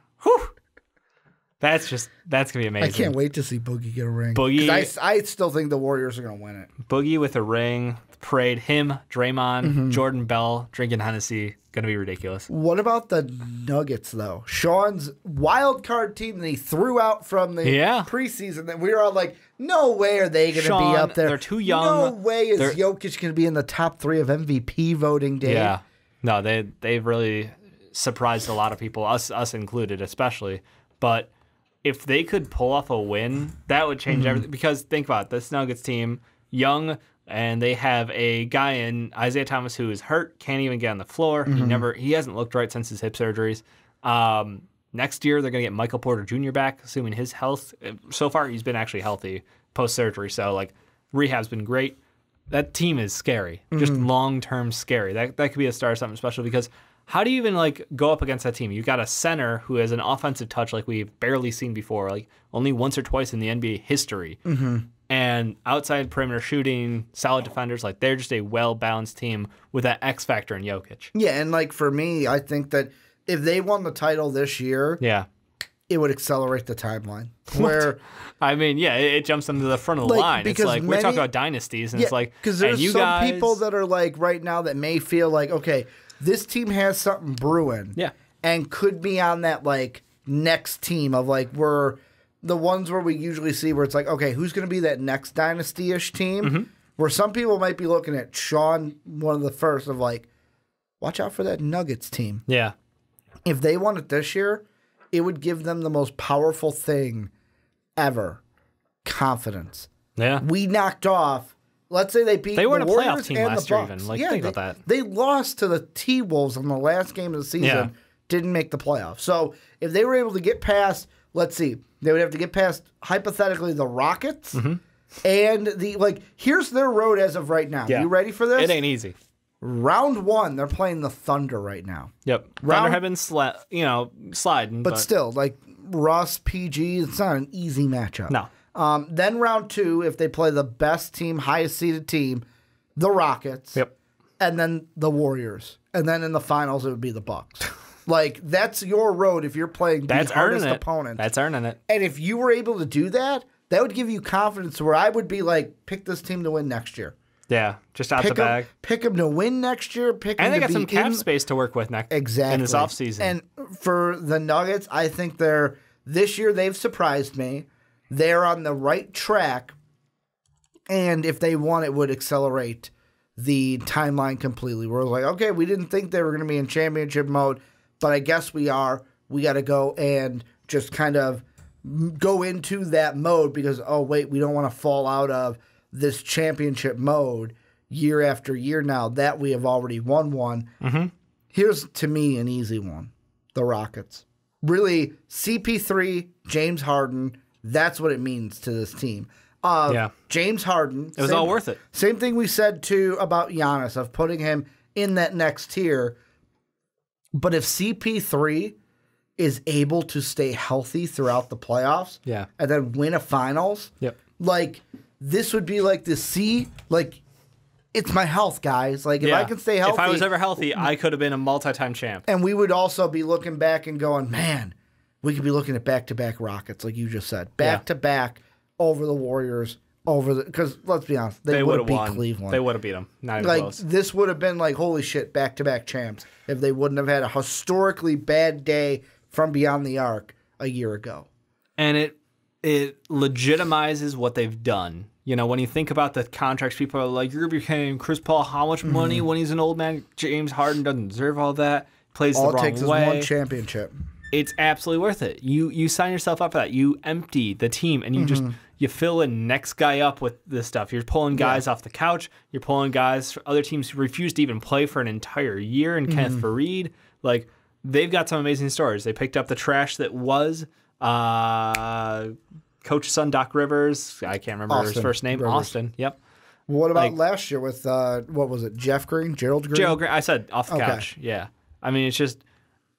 that's going to be amazing. I can't wait to see Boogie get a ring. Boogie, I still think the Warriors are going to win it. Boogie with a ring, parade, him, Draymond, Jordan Bell, drinking Hennessy. Going to be ridiculous. What about the Nuggets, though? Sean's wild card team that he threw out from the preseason that we were all like, no way are they going to be up there. They're too young. No way is Jokic going to be in the top 3 of MVP voting, Dave. Yeah. No, they've really surprised a lot of people, us included especially. But if they could pull off a win, that would change everything. Because think about it, this Nuggets team, young, and they have a guy in Isaiah Thomas who is hurt, can't even get on the floor. He hasn't looked right since his hip surgeries. Next year they're going to get Michael Porter Jr. back, assuming his health. So far he's been actually healthy post surgery, so like rehab's been great. That team is scary, just long term scary. That could be a start of something special because how do you even like go up against that team? You got a center who has an offensive touch like we've barely seen before, like only once or twice in the NBA history. And outside perimeter shooting, solid defenders, like they're just a well-balanced team with that X factor in Jokic. Yeah, and like for me, I think that if they won the title this year, it would accelerate the timeline. Where I mean, it jumps them to the front of the line. It's like we're talking about dynasties, and it's like because there's some people that are like right now that may feel like, okay, this team has something brewing, and could be on that like next team of like we're the ones where we usually see where it's like, okay, who's going to be that next dynasty-ish team? Where some people might be looking at Sean, one of the first, of like, watch out for that Nuggets team. Yeah. If they won it this year, it would give them the most powerful thing ever. Confidence. Yeah. We knocked off, let's say they beat the Warriors and the Bucks. They weren't a playoff team last year even. Like, think about that. They lost to the T-Wolves on the last game of the season, didn't make the playoffs. So if they were able to get past, let's see, they would have to get past, hypothetically, the Rockets. And here's their road as of right now. You ready for this? It ain't easy. Round 1, they're playing the Thunder right now. Yep. Thunder have been sliding. But still, like Russ, PG, it's not an easy matchup. No. Then round 2, if they play the best team, highest seeded team, the Rockets. Yep. And then the Warriors. And then in the finals, it would be the Bucks. Like, that's your road if you're playing the hardest opponent. That's earning it. And if you were able to do that, that would give you confidence where I would be like, pick this team to win next year. Yeah, just out the bag. Pick them to win next year. And they got some cap space to work with next in this offseason. And for the Nuggets, I think this year they've surprised me. They're on the right track. And if they won, it would accelerate the timeline completely. We're like, okay, we didn't think they were going to be in championship mode, but I guess we are. We got to go and just kind of go into that mode because, oh, wait, we don't want to fall out of this championship mode year after year now that we have already won one. Here's, to me, an easy one. The Rockets. Really, CP3, James Harden, that's what it means to this team. James Harden. It was all worth it. Same thing we said, too, about Giannis, of putting him in that next tier. But if CP3 is able to stay healthy throughout the playoffs and then win a finals, like, this would be like it's my health, guys. Like, if I can stay healthy. If I was ever healthy, I could have been a multi-time champ. And we would also be looking back and going, man, we could be looking at back-to-back Rockets, like you just said. Back-to-back over the Warriors, because let's be honest, they would have beat Cleveland. They would have beat them. Not even close. This would have been like, holy shit, back-to-back champs if they wouldn't have had a historically bad day from beyond the arc a year ago. And it legitimizes what they've done. You know, when you think about the contracts, people are like, you're becoming Chris Paul, how much money when he's an old man? James Harden doesn't deserve all that. Plays all the wrong way. All it takes is one championship. It's absolutely worth it. You sign yourself up for that. You empty the team, and you fill in next guy up with this stuff. You're pulling guys off the couch. You're pulling guys, other teams who refuse to even play for an entire year, and Kenneth Faried. Like, they've got some amazing stories. They picked up the trash that was Coach's son, Doc Rivers. I can't remember his first name. Rivers. Austin. Yep. What about last year with, what was it, Jeff Green? Gerald Green? Gerald Green. I said off the couch. Yeah. I mean,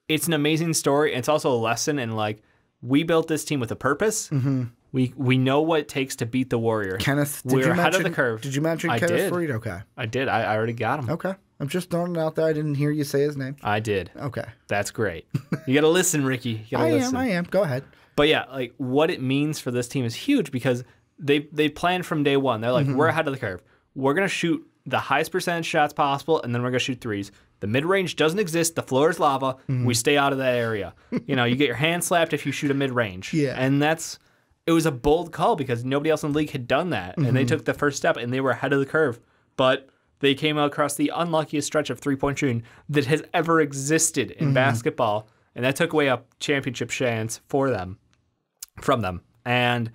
it's an amazing story. It's also a lesson in, like, we built this team with a purpose. Mm-hmm. We know what it takes to beat the Warriors. Kenneth, we're ahead of the curve. Did you mention Kenneth Faried? Okay. I did. I already got him. Okay. I'm just throwing it out there. I didn't hear you say his name. I did. Okay. That's great. You got to listen, Ricky. You gotta listen. I am. Go ahead. But yeah, like, what it means for this team is huge because they planned from day one. They're like, we're ahead of the curve. We're going to shoot the highest percentage shots possible, and then we're going to shoot threes. The mid-range doesn't exist. The floor is lava. We stay out of that area. You get your hand slapped if you shoot a mid-range. Yeah. And it was a bold call because nobody else in the league had done that. And they took the first step, and they were ahead of the curve. But they came across the unluckiest stretch of three-point shooting that has ever existed in basketball. And that took away a championship chance from them. And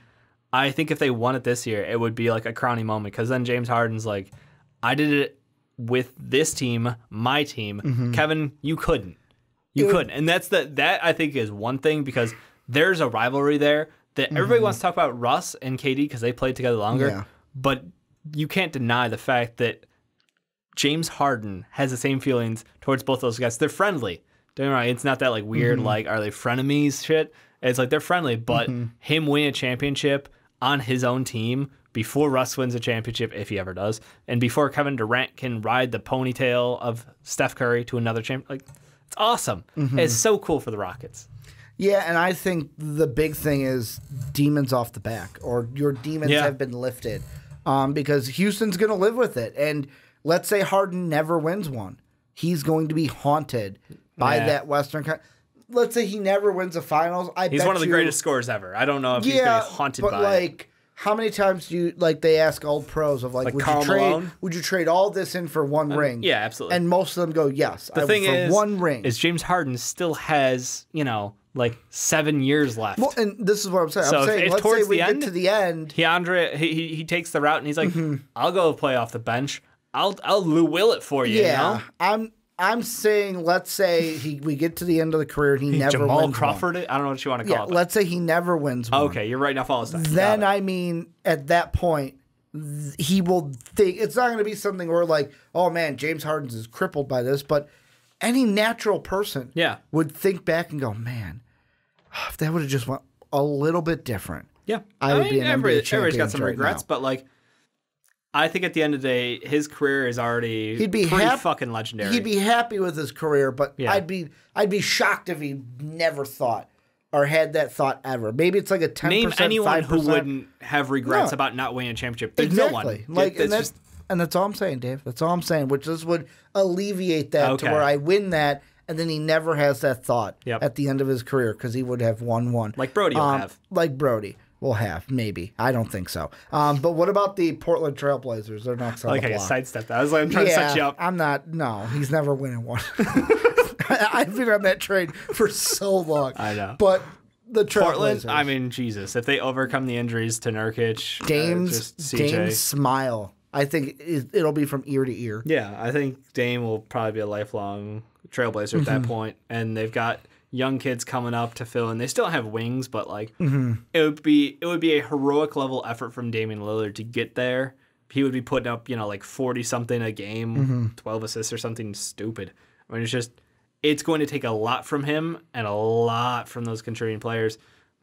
I think if they won it this year, it would be like a crowning moment because then James Harden's like, I did it with this team, my team. Kevin, you couldn't. Couldn't. And that I think is one thing because there's a rivalry there that everybody wants to talk about Russ and KD because they played together longer. Yeah. But you can't deny the fact that James Harden has the same feelings towards both those guys. They're friendly. Don't get me wrong, it's not that like weird, like, are they frenemies shit? It's like they're friendly, but him winning a championship on his own team before Russ wins a championship, if he ever does, and before Kevin Durant can ride the ponytail of Steph Curry to another champion, like, it's awesome. It's so cool for the Rockets. Yeah, and I think the big thing is demons off the back, or your demons have been lifted, because Houston's going to live with it. And let's say Harden never wins one. He's going to be haunted by that Western. Let's say he never wins the finals. He's one of the greatest scorers ever. I don't know if he's going to be haunted by it. But, like, how many times do you, like, they ask old pros of, like would you trade all this in for one ring? Yeah, absolutely. And most of them go, yes. The thing is, one ring. is James Harden still has, like 7 years left. Well, and this is what I'm saying. So I'm saying, if let's towards say we the end, get to the end. he takes the route and he's like, I'll go play off the bench. I'll Lou Will it for you. Yeah, you know? I'm saying, let's say we get to the end of the career and he never Jamal wins Crawford one. it? I don't know what you want to call it. Let's say he never wins one. Okay, you're right now. Follow stuff. Then I mean, at that point, he will think it's not going to be something where like, oh man, James Harden is crippled by this, but any natural person would think back and go, man, if that would have just went a little bit different. Yeah, I would be an NBA champion. Everybody's got some regrets, but like, I think at the end of the day, his career is already pretty fucking legendary. He'd be happy with his career, but I'd be shocked if he never thought or had that thought ever. Maybe it's like a 10%, Name anyone 5%. who wouldn't have regrets about not winning a championship. There's exactly. no one. Like, and that's all I'm saying, Dave. That's all I'm saying, which this would alleviate that to where I win that, and then he never has that thought at the end of his career because he would have won one. Like Brody will have. Like Brody. Will have, maybe. I don't think so. But what about the Portland Trailblazers? They're next on the block. I sidestepped that. I was like, I'm trying to set you up. I'm not. No, he's never winning one. I've been on that train for so long. I know. But the Trailblazers. Portland, I mean, Jesus. If they overcome the injuries to Nurkic, Dame's smile, I think it'll be from ear to ear. Yeah, I think Dame will probably be a lifelong Trailblazer at that point. And they've got young kids coming up to fill in. They still have wings, but like it would be a heroic level effort from Damian Lillard to get there. He would be putting up, like 40 something a game, 12 assists or something stupid. I mean, it's going to take a lot from him and a lot from those contributing players.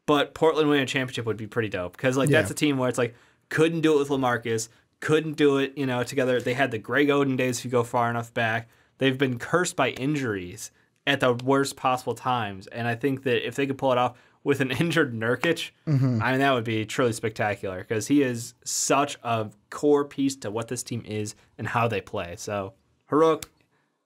But Portland winning a championship would be pretty dope because that's a team where it's like couldn't do it with LaMarcus, couldn't do it, together. They had the Greg Oden days if you go far enough back. They've been cursed by injuries at the worst possible times. And I think that if they could pull it off with an injured Nurkic, I mean, that would be truly spectacular because he is such a core piece to what this team is and how they play. So, heroic.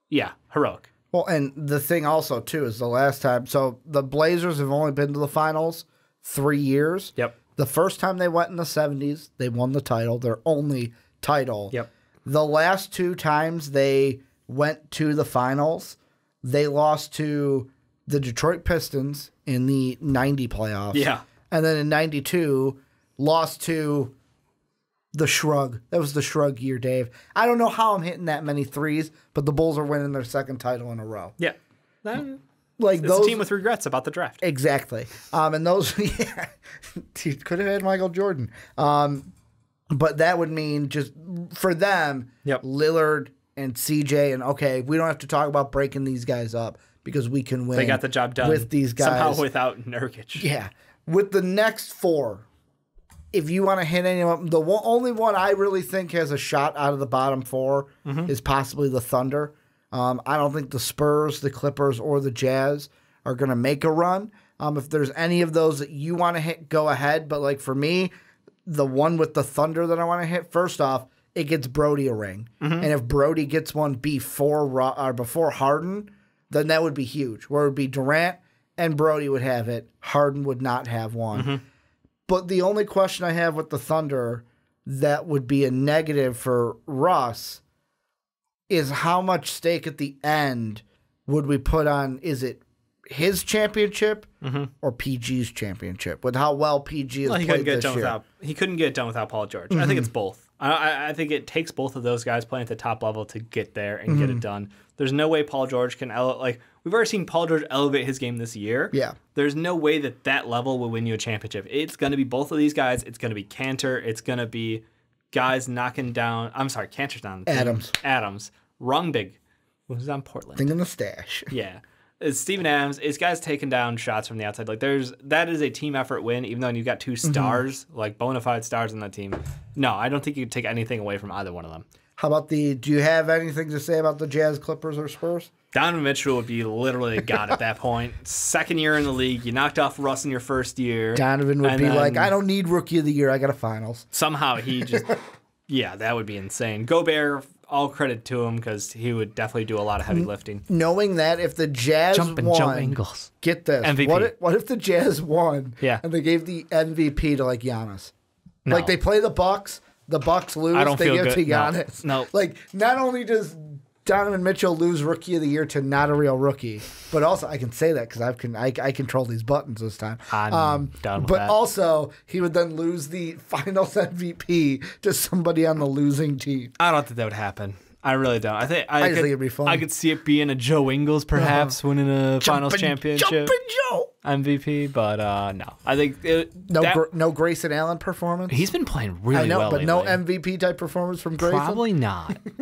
Yeah, heroic. Well, and the thing also, too, is the last time. So, the Blazers have only been to the finals 3 years. Yep. The first time they went in the 70s, they won the title, their only title. Yep. The last 2 times they went to the finals, they lost to the Detroit Pistons in the 90 playoffs. Yeah. And then in 92, lost to the Shrug. That was the Shrug year, Dave. I don't know how I'm hitting that many threes, but the Bulls are winning their second title in a row. Yeah. Like It's those, a team with regrets about the draft. exactly. And those, yeah, he could have had Michael Jordan. But that would mean just for them, Lillard and CJ, and okay, we don't have to talk about breaking these guys up because we can win. They got the job done with these guys somehow without Nurkic. Yeah, with the next four, if you want to hit any of them, the only one I really think has a shot out of the bottom four is possibly the Thunder. I don't think the Spurs, the Clippers, or the Jazz are going to make a run. If there's any of those that you want to hit, go ahead. But like for me, the one with the Thunder that I want to hit, first off, it gets Brody a ring. And if Brody gets one before Harden, then that would be huge. Where it would be Durant and Brody would have it. Harden would not have one. But the only question I have with the Thunder that would be a negative for Russ is how much stake at the end would we put on, is it his championship or PG's championship? With how well PG has played this year. He couldn't get it done without Paul George. I think it's both. I think it takes both of those guys playing at the top level to get there and get it done. There's no way Paul George can we've already seen Paul George elevate his game this year. Yeah. There's no way that level will win you a championship. It's going to be both of these guys. It's going to be Cantor. It's going to be guys knocking down. I'm sorry, Cantor's down. Adams. Rungbig, who's on Portland. Thing in the stash. Yeah. It's Steven Adams. It's guys taking down shots from the outside. Like that is a team effort win, even though you've got two stars, like bona fide stars on that team. No, I don't think you can take anything away from either one of them. How about do you have anything to say about the Jazz, Clippers, or Spurs? Donovan Mitchell would be literally a god at that point. Second year in the league. You knocked off Russ in your first year. Donovan would be like, I don't need Rookie of the Year. I got a finals. Somehow he just, yeah, that would be insane. Gobert, all credit to him because he would definitely do a lot of heavy lifting. Knowing that if the Jazz jump angles. Get this. MVP. What if the Jazz won and they gave the MVP to like Giannis? No. Like they play the Bucks lose, they give it to Giannis. No. Like not only does Donovan Mitchell lose Rookie of the Year to not a real rookie, but also I can say that because I control these buttons this time. I'm done with but that. also he would then lose the Finals MVP to somebody on the losing team. I don't think that would happen. I really don't. I just think it'd be fun. I could see it being a Joe Ingles perhaps winning a Finals championship. Jumpin' Joe MVP, but no. I think no Grayson Allen performance. He's been playing really well but lately. no MVP type performance from Grayson.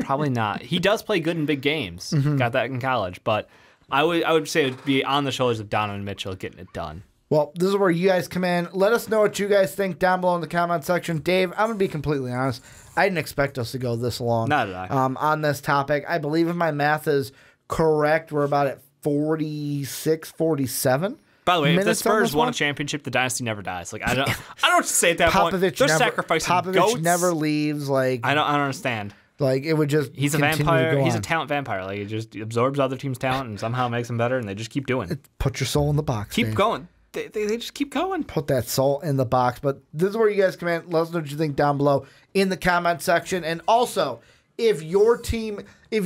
Probably not. He does play good in big games. Got that in college, but I would say it'd be on the shoulders of Donovan Mitchell getting it done. Well, this is where you guys come in. Let us know what you guys think down below in the comment section. Dave, I'm going to be completely honest. I didn't expect us to go this long. Not did I. On this topic. I believe if my math is correct, we're about at 46, 47. By the way, if the Spurs won a championship, the dynasty never dies. Like I don't say at that point. They're sacrificing goats. Never leaves. Like I don't understand. Like it would just he's a vampire. He's a talent vampire. Like he just absorbs other teams' talent and somehow makes them better, and they just keep doing it. Put your soul in the box. Keep Dave. going. They just keep going. Put that soul in the box. But this is where you guys come in. Let us know what you think down below in the comment section. And also, if your team is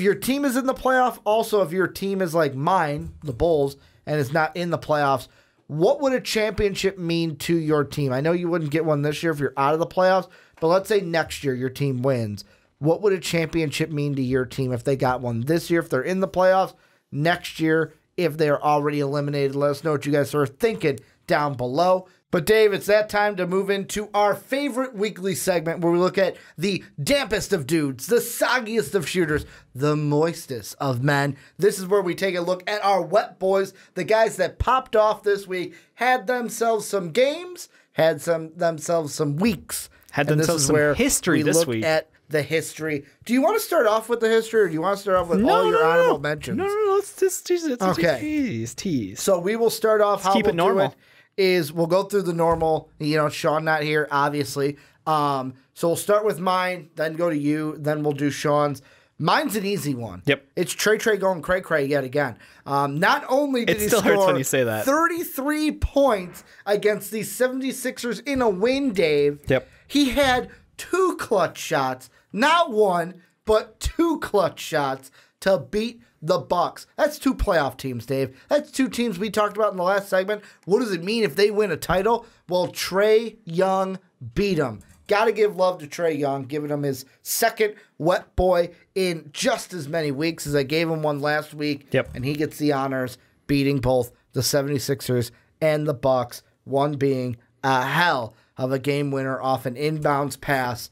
in the playoff, also if your team is like mine, the Bulls, and is not in the playoffs, what would a championship mean to your team? I know you wouldn't get one this year if you're out of the playoffs, but let's say next year your team wins. What would a championship mean to your team if they got one this year, if they're in the playoffs, next year, if they're already eliminated? Let us know what you guys are thinking down below. But Dave, it's that time to move into our favorite weekly segment where we look at the dampest of dudes, the soggiest of shooters, the moistest of men. This is where we take a look at our wet boys, the guys that popped off this week, had themselves some games, had themselves some weeks. Had themselves some history this week. At the history. Do you want to start off with the history, or do you want to start off with all your honorable mentions? No. Let's just tease. So we will start off. How keep it normal. We'll go through the normal. Sean not here, obviously. So we'll start with mine, then go to you, then we'll do Sean's. Mine's an easy one. Yep. It's Trey going cray yet again. Not only did he still hurts score when you say that. 33 points against the 76ers in a win, Dave. Yep. He had 2 clutch shots, not one, but 2 clutch shots to beat the Bucks. That's 2 playoff teams, Dave. That's 2 teams we talked about in the last segment. What does it mean if they win a title? Well, Trae Young beat him. Got to give love to Trae Young, giving him his second wet boy in just as many weeks as I gave him one last week. Yep. And he gets the honors, beating both the 76ers and the Bucks, one being a hell of a game winner off an inbounds pass.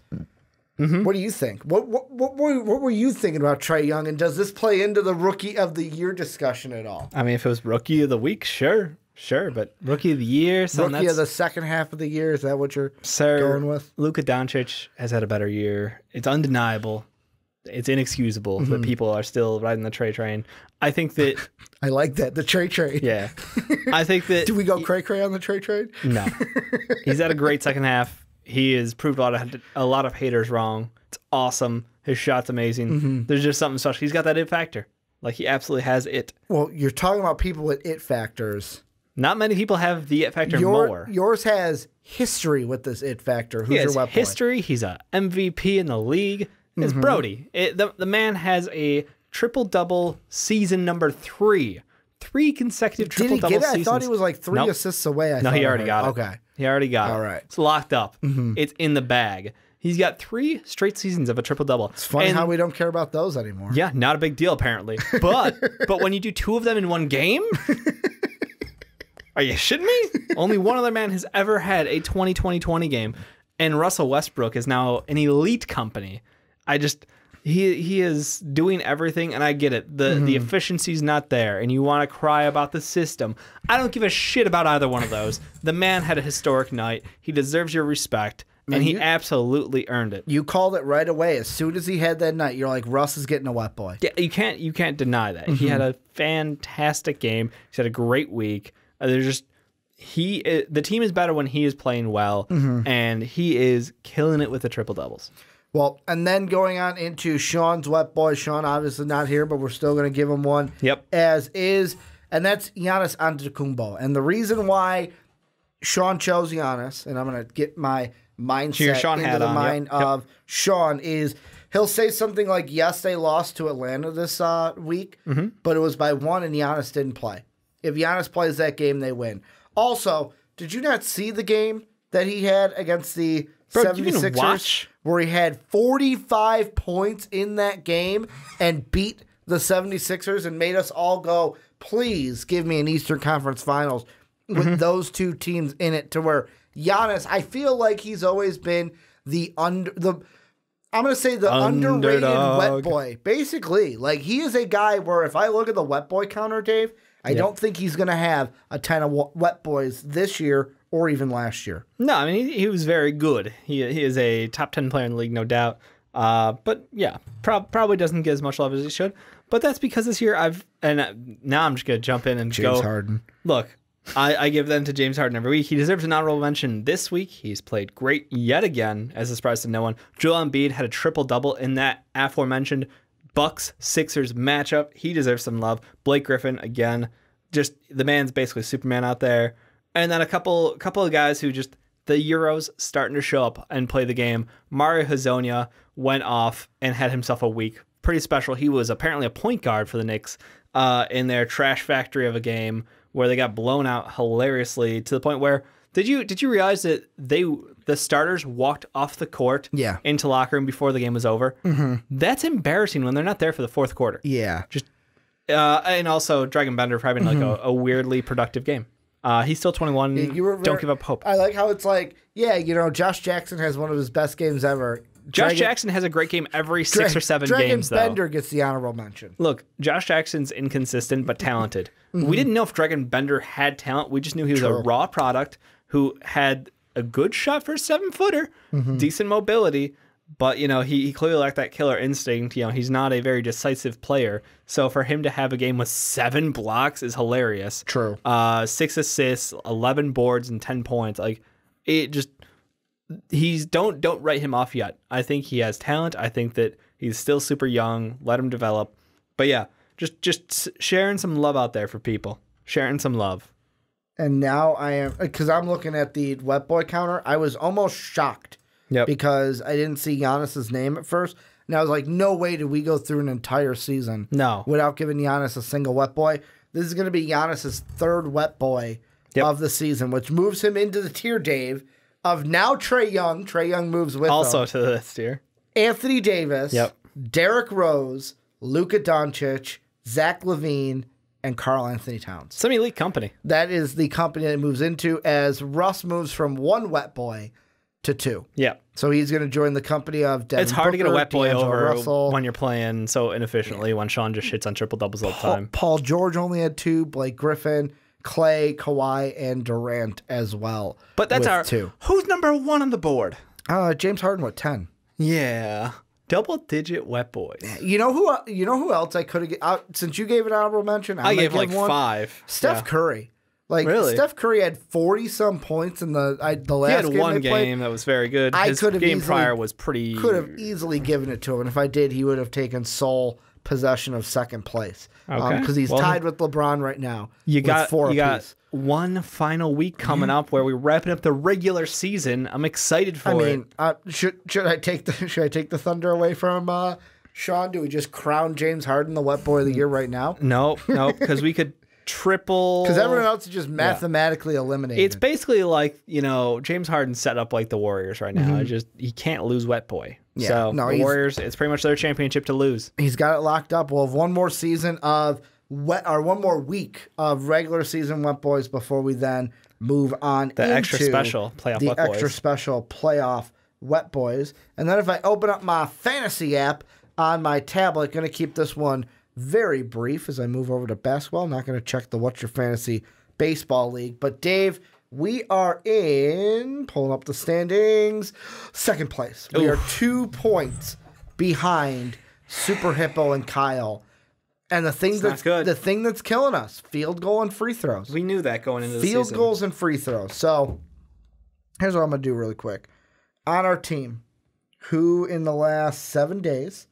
Mm-hmm. What do you think? What were you thinking about Trae Young, and does this play into the Rookie of the Year discussion at all? I mean, if it was Rookie of the Week, sure, but Rookie of the Year, Rookie of the second half of the year, is that what you're going with? Luka Doncic has had a better year. It's undeniable. It's inexcusable that people are still riding the Trae train. I think that I like that, the Trae train. Yeah, I think that. Do we go cray on the Trae train? No, he's had a great second half. He has proved a lot of haters wrong. It's awesome. His shot's amazing. Mm-hmm. There's just something special. He's got that it factor. Like, he absolutely has it. Well, you're talking about people with it factors. Not many people have the it factor more. Yours has history with this it factor. Who's your wet boy? History. He's a MVP in the league. It's Brody. The man has a triple-double season number 3. 3 consecutive triple-double seasons. I thought he was like 3 assists away. No, he already got it. Okay. He already got it. All right. It's locked up. Mm-hmm. It's in the bag. He's got 3 straight seasons of a triple-double. It's funny how we don't care about those anymore. Yeah, not a big deal, apparently. But when you do 2 of them in one game... Are you shitting me? Only one other man has ever had a 20-20-20 game, and Russell Westbrook is now an elite company. He is doing everything, and I get it. The efficiency's not there, and you want to cry about the system. I don't give a shit about either one of those. The man had a historic night. He deserves your respect, and he absolutely earned it. You called it right away. As soon as he had that night, you're like, Russ is getting a wet boy. Yeah, you can't deny that. He had a fantastic game. He's had a great week. The team is better when he is playing well, and he is killing it with the triple doubles. Well, and then going on into Sean's wet boy. Sean obviously not here, but we're still going to give him one. Yep. As is, and that's Giannis Antetokounmpo. And the reason why Sean chose Giannis, and I'm going to get my mindset into the mind of Sean, is he'll say something like, yes, they lost to Atlanta this week, but it was by 1 and Giannis didn't play. If Giannis plays that game, they win. Also, did you not see the game that he had against the 76ers? Where he had 45 points in that game and beat the 76ers and made us all go, please give me an Eastern Conference Finals with those 2 teams in it, to where Giannis, I feel like he's always been I'm going to say the underrated wet boy. Basically, like, he is a guy where if I look at the wet boy counter, Dave, I don't think he's going to have a ton of wet boys this year or even last year. No, I mean, he was very good. He is a top 10 player in the league, no doubt. But yeah, probably doesn't get as much love as he should. But that's because this year now I'm just going to jump in and James Harden. Look, I give them to James Harden every week. He deserves an honorable mention this week. He's played great yet again, as a surprise to no one. Joel Embiid had a triple-double in that aforementioned Bucks-Sixers matchup. He deserves some love. Blake Griffin, again, just the man's basically Superman out there. And then a couple of guys who just, the Euros starting to show up and play the game. Mario Hezonja went off and had himself a week. Pretty special. He was apparently a point guard for the Knicks in their trash factory of a game where they got blown out hilariously to the point where, did you realize that the starters walked off the court into locker room before the game was over? Mm-hmm. That's embarrassing when they're not there for the fourth quarter. Yeah. Just and also Dragon Bender having like a weirdly productive game. He's still 21. Don't give up hope. I like how it's like, Josh Jackson has one of his best games ever. Josh Jackson has a great game every 6 or 7 games, though. Dragon Bender gets the honorable mention. Look, Josh Jackson's inconsistent but talented. We didn't know if Dragon Bender had talent. We just knew he was a raw product who had a good shot for a 7-footer, decent mobility, but, he clearly lacked that killer instinct. He's not a very decisive player. So for him to have a game with 7 blocks is hilarious. True. 6 assists, 11 boards, and 10 points. Like, it just... don't write him off yet. I think he has talent. I think that he's still super young. Let him develop. But yeah, just sharing some love out there for people. Sharing some love. And now I am, because I'm looking at the wet boy counter. I was almost shocked because I didn't see Giannis's name at first. And I was like, no way did we go through an entire season without giving Giannis a single wet boy. This is going to be Giannis's 3rd wet boy of the season, which moves him into the tier, Dave, of now Trae Young. Trae Young moves with Also him. to this year. Anthony Davis, Yep. Derrick Rose, Luka Doncic, Zach LaVine, and Karl Anthony Towns. Some elite company. That is the company that it moves into as Russ moves from one wet boy to two. Yeah. So he's going to join the company of Devin It's hard to get a wet boy D'Angelo over Russell. when you're playing so inefficiently when Sean just shits on triple doubles all the time. Paul George only had two. Blake Griffin, Clay, Kawhi, and Durant as well. But that's with our two. Who's number 1 on the board? James Harden with 10. Yeah. Double-digit wet boys. You know who else I could have out since you gave an honorable mention? I gave like one. 5. Steph Curry. Like Really? Steph Curry had 40-some points in the last He had game one they played. game that was very good. I His could have game easily- prior was pretty. Could have easily given it to him. And if I did, he would have taken sole possession of second place. Okay. Because he's Well, tied with LeBron right now. You with got 4 you got apiece. one final week coming up where we're wrapping up the regular season. I'm excited for I it. mean, should I take the thunder away from Sean? Do we just crown James Harden the wet boy of the year right now? No, because we could triple. Because everyone else is just mathematically eliminated. It's basically like, James Harden set up like the Warriors right now. He can't lose wet boy. Yeah, So no, the he's- Warriors, it's pretty much their championship to lose. He's got it locked up. We'll have one more season of one more week of regular season wet boys before we then move on The into extra special playoff the wet boys. extra special playoff wet boys. And then if I open up my fantasy app on my tablet, going to keep this one very brief as I move over to basketball. I'm not going to check the What's Your Fantasy Baseball League. But Dave, we are pulling up the standings, second place. We are 2 points behind Super Hippo and Kyle. And the thing that's killing us, field goal and free throws. We knew that going into the season. Field goals and free throws. So here's what I'm going to do really quick. On our team, who in the last 7 days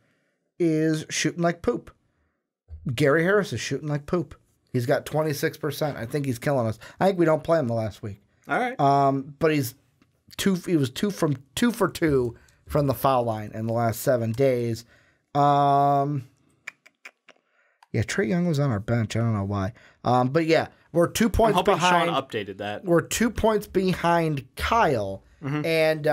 is shooting like poop? Gary Harris is shooting like poop. He's got 26%. I think he's killing us. I think we don't play him the last week. All right. But he was 2 for 2 from the foul line in the last 7 days. Yeah, Trae Young was on our bench. I don't know why. But yeah, we're 2 points I'm hoping behind. Sean updated that. We're 2 points behind Kyle, and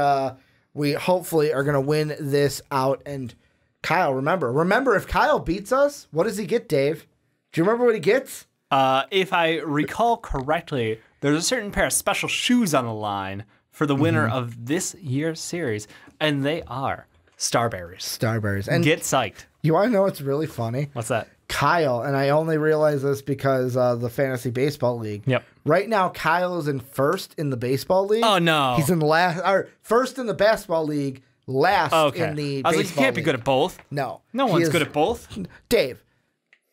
we hopefully are going to win this out. And Kyle, remember, if Kyle beats us, what does he get, Dave? Do you remember what he gets? If I recall correctly, there's a certain pair of special shoes on the line for the winner of this year's series, and they are Starberries. Starberries. And Get psyched. you want to know what's really funny? What's that? Kyle, and I only realize this because the Fantasy Baseball League. Yep. Right now, Kyle is in first in the Baseball League. Oh, no. He's in first in the Basketball League, last Okay. in the I was Baseball like, you can't be League. good at both. No. No He one's is- good at both. Dave,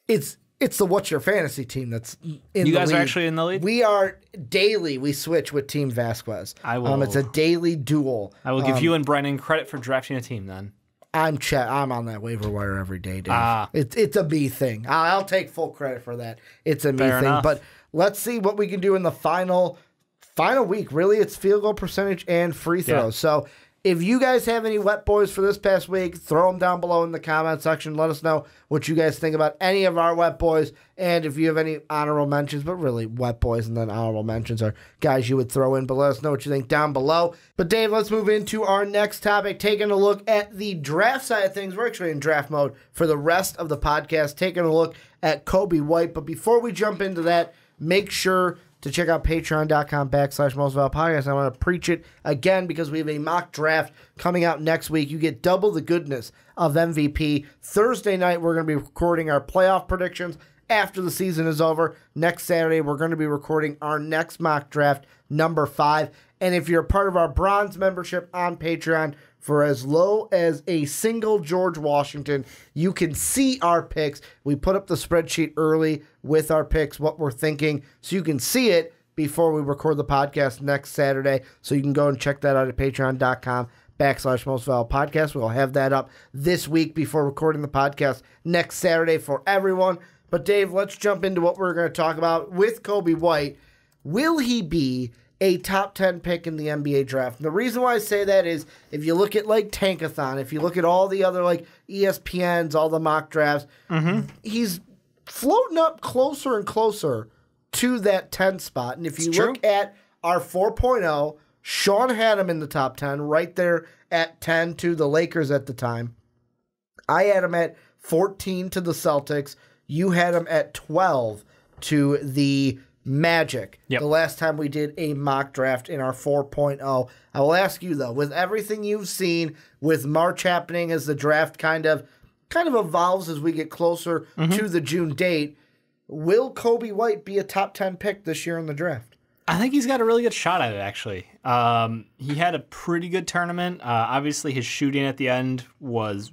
it's the What's Your Fantasy team that's in the league. You guys are actually in the league? We are daily. We switch with Team Vasquez. I will- It's a daily duel. I will give you and Brennan credit for drafting a team then. I'm on that waiver wire every day, Dave. Ah. It's a me thing. I'll take full credit for that. It's a me Fair thing. enough. But let's see what we can do in the final week. Really, it's field goal percentage and free throws. Yeah. So if you guys have any wet boys for this past week, throw them down below in the comment section. Let us know what you guys think about any of our wet boys. And if you have any honorable mentions, but really wet boys and then honorable mentions are guys you would throw in. But let us know what you think down below. But Dave, let's move into our next topic, taking a look at the draft side of things. We're actually in draft mode for the rest of the podcast, taking a look at Coby White. But before we jump into that, make sure to check out patreon.com/mostvaluable podcast. I want to preach it again because we have a mock draft coming out next week. You get double the goodness of MVP. Thursday night, we're going to be recording our playoff predictions after the season is over. Next Saturday, we're going to be recording our next mock draft, number 5. And if you're a part of our bronze membership on Patreon, for as low as a single George Washington, you can see our picks. We put up the spreadsheet early with our picks, what we're thinking, so you can see it before we record the podcast next Saturday. So you can go and check that out at patreon.com/mostvaluable podcast. We'll have that up this week before recording the podcast next Saturday for everyone. But Dave, let's jump into what we're going to talk about with Coby White. Will he be a top 10 pick in the NBA draft? And the reason why I say that is if you look at like Tankathon, if you look at all the other like ESPNs, all the mock drafts, he's floating up closer and closer to that 10 spot. And if you look at our 4.0 Sean had him in the top 10, right there at 10 to the Lakers at the time. I had him at 14 to the Celtics. You had him at 12 to the Magic. Yep. The last time we did a mock draft in our 4.0. I will ask you, though, with everything you've seen, with March happening as the draft kind of evolves as we get closer to the June date, will Coby White be a top 10 pick this year in the draft? I think he's got a really good shot at it, actually. He had a pretty good tournament. Obviously, his shooting at the end was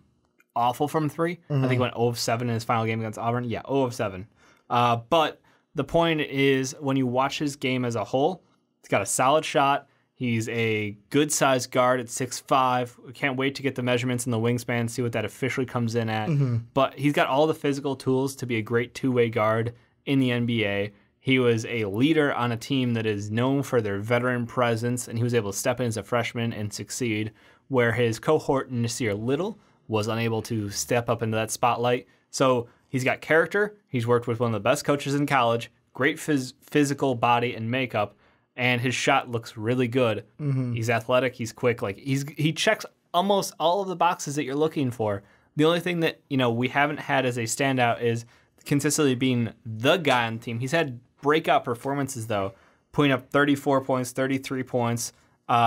awful from three. I think he went 0 of 7 in his final game against Auburn. Yeah, 0 of 7. But the point is, when you watch his game as a whole, he's got a solid shot. He's a good-sized guard at 6'5". We can't wait to get the measurements in the wingspan, see what that officially comes in at. But he's got all the physical tools to be a great two-way guard in the NBA. He was a leader on a team that is known for their veteran presence, and he was able to step in as a freshman and succeed, where his cohort, Nasir Little, was unable to step up into that spotlight. So he's got character. He's worked with one of the best coaches in college, great physical body and makeup, and his shot looks really good. He's athletic. He's quick. Like he checks almost all of the boxes that you're looking for. The only thing that we haven't had as a standout is consistently being the guy on the team. He's had breakout performances, though, putting up 34 points, 33 points,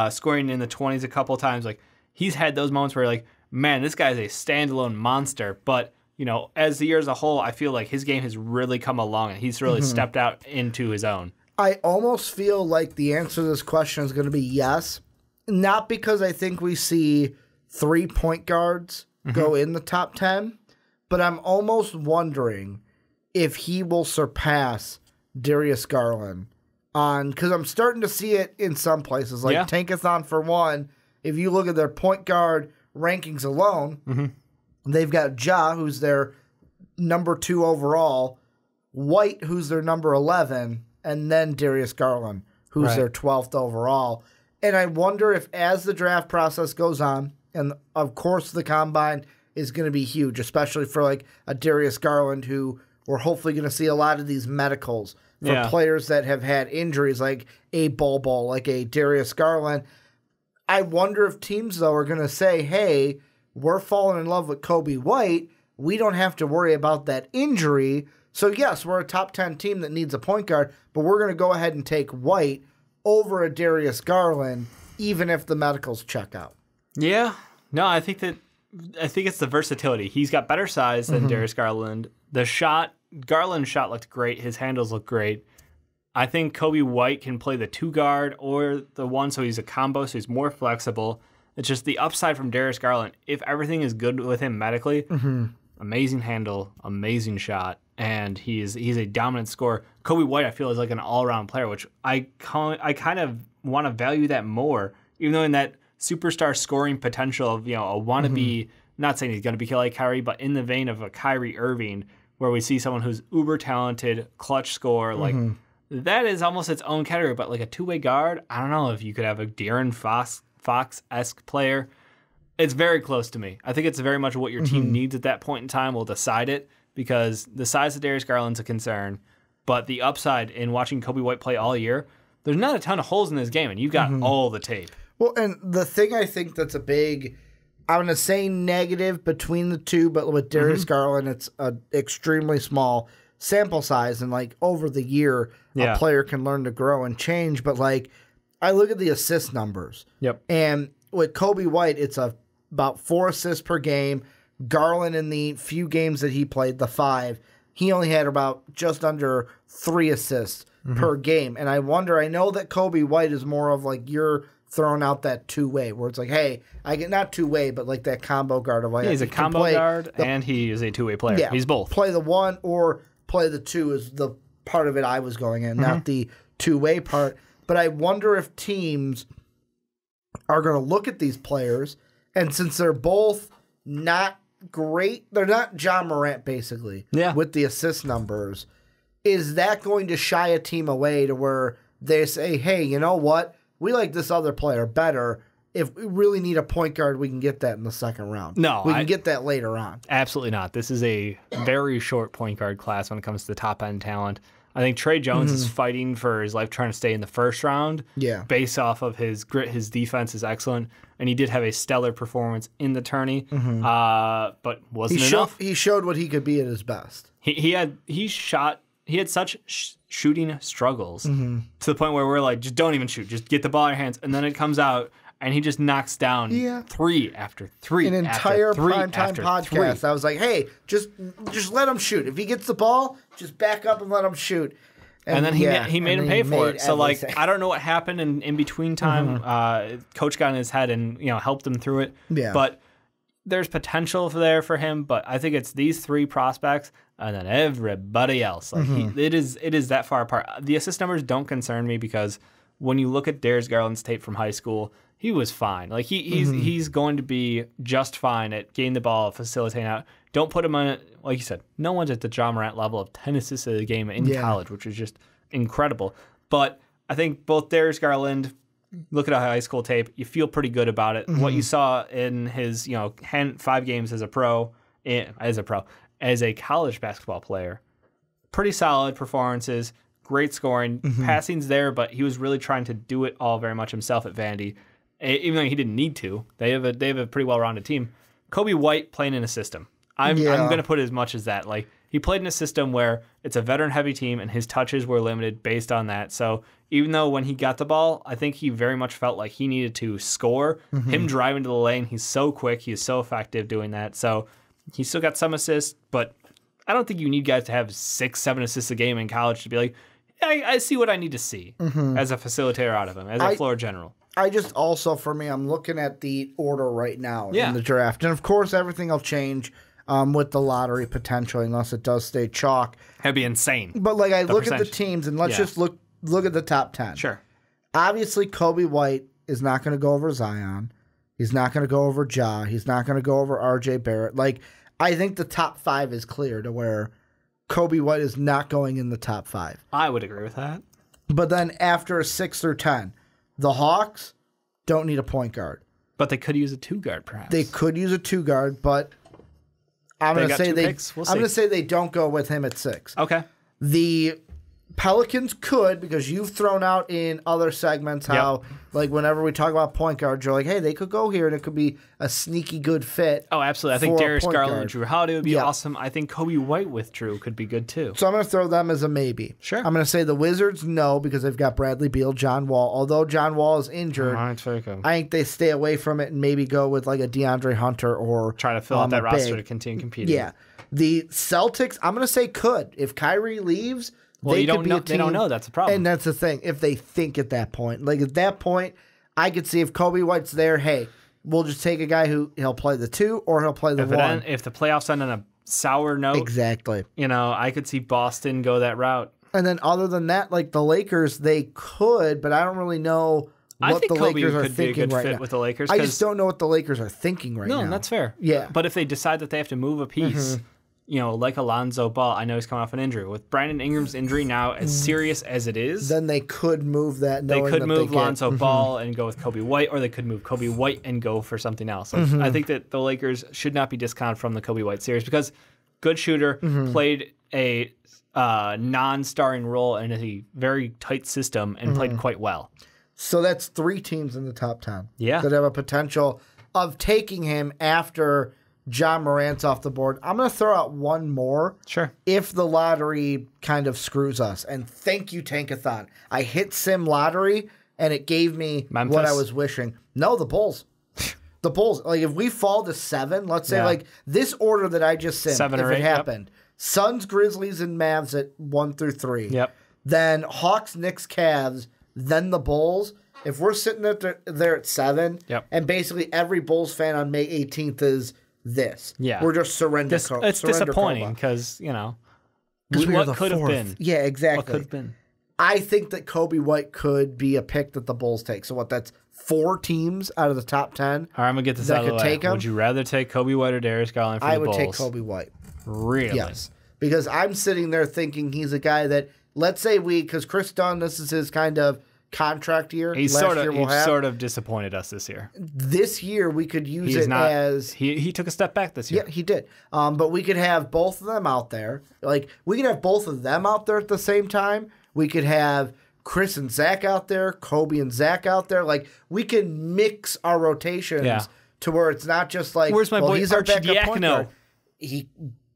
scoring in the 20s a couple times. Like, he's had those moments where you're like, man, this guy's a standalone monster. But, as the year as a whole, I feel like his game has really come along, and he's really stepped out into his own. I almost feel like the answer to this question is going to be yes. Not because I think we see 3 point guards go in the top 10, but I'm almost wondering if he will surpass Darius Garland because I'm starting to see it in some places. Like Tankathon, for one, if you look at their point guard rankings alone, they've got Ja, who's their number 2 overall, White, who's their number 11, and then Darius Garland, who's their 12th overall. And I wonder if as the draft process goes on, and of course the combine is going to be huge, especially for like a Darius Garland, who we're hopefully going to see a lot of these medicals for players that have had injuries, like a Bol, like a Darius Garland. I wonder if teams, though, are going to say, hey, we're falling in love with Coby White. We don't have to worry about that injury. So, yes, we're a top 10 team that needs a point guard, but we're going to go ahead and take White over a Darius Garland, even if the medicals check out. Yeah. No, I think it's the versatility. He's got better size than Darius Garland. The shot, Garland's shot looked great. His handles look great. I think Coby White can play the 2 guard or the 1, so he's a combo, so he's more flexible. It's just the upside from Darius Garland. If everything is good with him medically, amazing handle, amazing shot, and he's a dominant scorer. Coby White, I feel, is like an all-around player, which I kind of want to value that more, even though in that superstar scoring potential of a wannabe, not saying he's going to be like Kyrie, but in the vein of a Kyrie Irving, where we see someone who's uber talented, clutch scorer, like that is almost its own category. But like a 2-way guard, I don't know if you could have a De'Aaron Fox-esque player. It's very close to me. I think it's very much what your team needs at that point in time will decide it, because the size of Darius Garland's a concern, but the upside in watching Coby White play all year, there's not a ton of holes in this game, and you've got all the tape. Well, and the thing I think that's a big, I'm going to say negative between the two, but with Darius Garland, it's an extremely small sample size, and like over the year, a player can learn to grow and change. But like, I look at the assist numbers, and with Coby White, it's about 4 assists per game. Garland, in the few games that he played, the 5, he only had about just under 3 assists per game. And I wonder, I know that Coby White is more of like you're throwing out that 2-way, where it's like, hey, I get not 2-way, but like that combo guard of like, he's a combo guard and he is a 2-way player. Yeah, he's both. Play the 1 or play the 2 is the part of it I was going in, not the 2-way part. But I wonder if teams are going to look at these players, and since they're both not great, they're not John Morant basically with the assist numbers, is that going to shy a team away to where they say, hey, you know what? We like this other player better. If we really need a point guard, we can get that in the second round. No, we can get that later on. Absolutely not. This is a very short point guard class when it comes to top-end talent. I think Trey Jones is fighting for his life trying to stay in the first round. Yeah. Based off of his grit, his defense is excellent, and he did have a stellar performance in the tourney, but wasn't enough. He showed what he could be at his best. He had such shooting struggles to the point where we're like, just don't even shoot, just get the ball in your hands, and then it comes out. And he just knocks down 3 after 3. An entire primetime podcast. 3. I was like, hey, just let him shoot. If he gets the ball, just back up and let him shoot. And then he made him pay for it. So, like, I don't know what happened in between time. Coach got in his head and, helped him through it. Yeah. But there's potential there for him. But I think it's these 3 prospects and then everybody else. Like it is that far apart. The assist numbers don't concern me because when you look at Darius Garland's tape from high school, he was fine. Like he's going to be just fine at getting the ball, facilitating out. Don't put him on, like you said, no one's at the John Morant level of 10 assists a game in college, which is just incredible. But I think both Darius Garland, look at a high school tape, you feel pretty good about it. What you saw in his 5 games as a college basketball player, pretty solid performances, great scoring, passing's there, but he was really trying to do it all very much himself at Vandy. Even though he didn't need to, they have a pretty well-rounded team. Coby White playing in a system. I'm going to put as much as that. Like he played in a system where it's a veteran-heavy team, and his touches were limited based on that. So even though when he got the ball, I think he very much felt like he needed to score. Him driving to the lane, he's so quick, he's so effective doing that. So he still got some assists, but I don't think you need guys to have 6-7 assists a game in college to be like, I see what I need to see as a facilitator out of him, as a floor general. I just also, for me, I'm looking at the order right now in the draft. And, of course, everything will change with the lottery potentially unless it does stay chalk. That'd be insane. But, like, I look at the teams, and let's just look at the top 10. Sure. Obviously, Coby White is not going to go over Zion. He's not going to go over Ja. He's not going to go over R.J. Barrett. Like, I think the top 5 is clear to where Coby White is not going in the top 5. I would agree with that. But then after 6 through 10, the Hawks don't need a point guard. But they could use a 2-guard, perhaps. They could use a 2-guard, but I'm going to say I'm going to say they don't go with him at 6. Okay. The Pelicans could, because you've thrown out in other segments how, like, whenever we talk about point guards, you're like, hey, they could go here and it could be a sneaky good fit. Oh, absolutely. I think Darius Garland and Drew Holiday would be awesome. I think Coby White with Drew could be good too. So I'm going to throw them as a maybe. Sure. I'm going to say the Wizards, no, because they've got Bradley Beal, John Wall. Although John Wall is injured, I think they stay away from it and maybe go with like a DeAndre Hunter or try to fill out that roster to continue competing. Yeah. The Celtics, I'm going to say could. If Kyrie leaves, well, they don't know. That's the problem. And that's the thing. If they think at that point. Like, at that point, I could see if Coby White's there, hey, we'll just take a guy who he'll play the 2 or he'll play the 1. If the playoffs end on a sour note. Exactly. I could see Boston go that route. And then other than that, like the Lakers, they could, but I don't really know what the Lakers are thinking right now. With the Lakers. I just don't know what the Lakers are thinking right now. No, that's fair. Yeah. But if they decide that they have to move a piece... like Alonzo Ball, I know he's coming off an injury. With Brandon Ingram's injury now as serious as it is, then they could move that. They could move Alonzo Ball and go with Coby White, or they could move Coby White and go for something else. Like, I think that the Lakers should not be discounted from the Coby White series because good shooter, played a non-starring role in a very tight system and played quite well. So that's 3 teams in the top 10 that have a potential of taking him after John Morant's off the board. I'm going to throw out one more. Sure. If the lottery kind of screws us. And thank you, Tankathon. I hit Sim Lottery, and it gave me Memphis? what I was wishing. No, the Bulls. The Bulls. Like, if we fall to 7, let's say, like, this order that I just simmed, 7 or if 8, it happened. Suns, Grizzlies, and Mavs at 1 through 3. Yep. Then Hawks, Knicks, Cavs, then the Bulls. If we're sitting there at 7, and basically every Bulls fan on May 18th is this. Yeah. We're just surrender. It's disappointing because, what could have been. Yeah, exactly. What could have been. I think that Coby White could be a pick that the Bulls take. So that's 4 teams out of the top 10. All right, I'm going to get this out of the way. Would you rather take Coby White or Darius Garland for the Bulls? I would take Coby White. Really? Yes. Because I'm sitting there thinking he's a guy that, let's say because Chris Dunn, this is his kind of contract year. He's sort of disappointed us this year. This year we could use as he took a step back this year. Yeah, he did. But we could have both of them out there. Like we could have both of them out there at the same time. We could have Chris and Zach out there, Coby and Zach out there. Like we can mix our rotations to where it's not just like, where's my boy he's Archie our backup point guard. Diacono?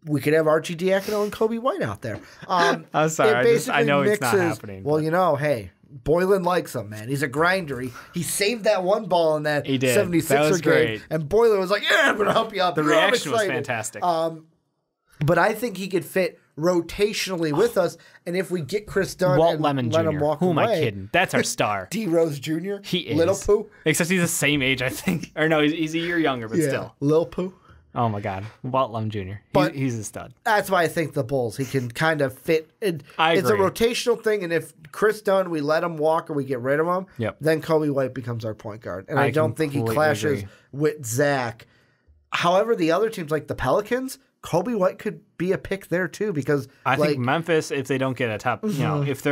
We could have Archie Diacono and Coby White out there. I'm sorry, I know it's not happening. Well, hey, Boylan likes him, man. He's a grinder. He saved that one ball in that 76er game. And Boylan was like, yeah, I'm going to help you out. The reaction was fantastic. But I think he could fit rotationally with us. And if we get Chris Dunn Walt and Lemon let Jr. him walk Who away. am I kidding? That's our star. D. Rose Jr.? He is. Little Pooh? Except he's the same age, I think. Or no, he's a year younger, but still. Lil Pooh? Oh, my God. Walt Lemon Jr. He's a stud. That's why I think the Bulls. He can kind of fit. It's a rotational thing, and if Chris Dunn, we let him walk or we get rid of him, then Coby White becomes our point guard. And I don't think he clashes with Zach. However, the other teams like the Pelicans, Coby White could be a pick there too because I think Memphis, if they don't get a top, if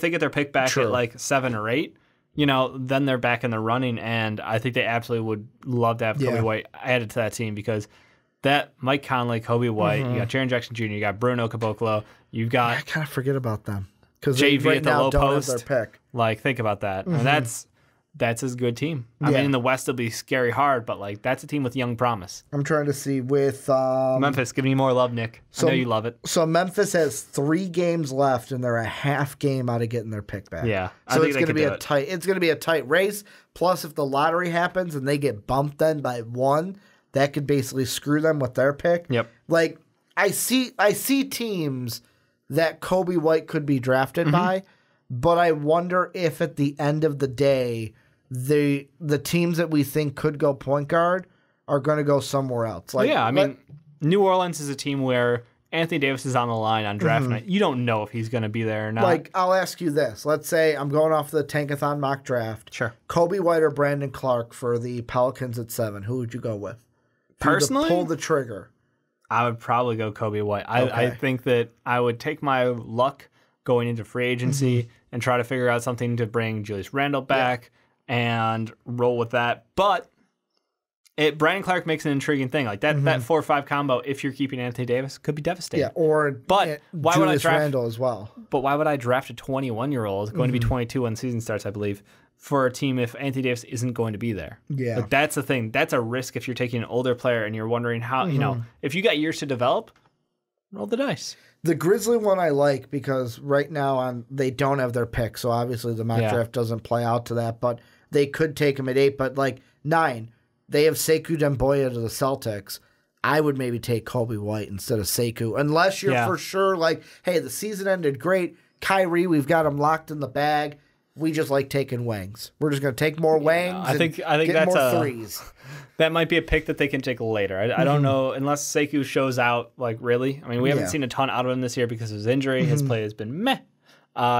they get their pick back at like 7 or 8, then they're back in the running, and I think they absolutely would love to have Coby White added to that team because that Mike Conley, Coby White, you got Jaren Jackson Jr., you got Bruno Caboclo, you've got I kind of forget about them because JV right at the now low don't post. have their pick. Like think about that, and that's his good team. I mean, in the West, it'll be scary hard, but like that's a team with young promise. I'm trying to see with Memphis. Give me more love, Nick. I know you love it. So Memphis has 3 games left, and they're a half game out of getting their pick back. Yeah, so it's going to be a tight. It's going to be a tight race. Plus, if the lottery happens and they get bumped then by 1, that could basically screw them with their pick. Yep. Like I see teams that Coby White could be drafted by, but I wonder if at the end of the day, the teams that we think could go point guard are going to go somewhere else. Like, New Orleans is a team where Anthony Davis is on the line on draft night. You don't know if he's going to be there or not. Like, I'll ask you this. Let's say I'm going off the Tankathon mock draft. Sure. Coby White or Brandon Clark for the Pelicans at 7. Who would you go with? Personally? Pull the trigger. I would probably go Coby White. I think that I would take my luck going into free agency and try to figure out something to bring Julius Randle back and roll with that. But Brandon Clark makes an intriguing thing. Like that 4-5 combo, if you're keeping Anthony Davis, could be devastating. Yeah, or why Julius would I draft Randle as well? But why would I draft a 21-year-old, going to be 22 when the season starts, I believe, for a team if Anthony Davis isn't going to be there? Yeah. Like that's the thing. That's a risk if you're taking an older player and you're wondering how, if you got years to develop, roll the dice. The Grizzly one I like because right now they don't have their pick, so obviously the mock draft doesn't play out to that, but they could take him at 8, but like 9, they have Sekou Demboya to the Celtics. I would maybe take Coby White instead of Sekou, unless you're for sure like, hey, the season ended great. Kyrie, we've got him locked in the bag. We just like taking wangs. We're just going to take more wangs. I think get that's more threes. That might be a pick that they can take later. I don't know unless Sekou shows out. Like really, I mean, we haven't seen a ton out of him this year because of his injury. His play has been meh.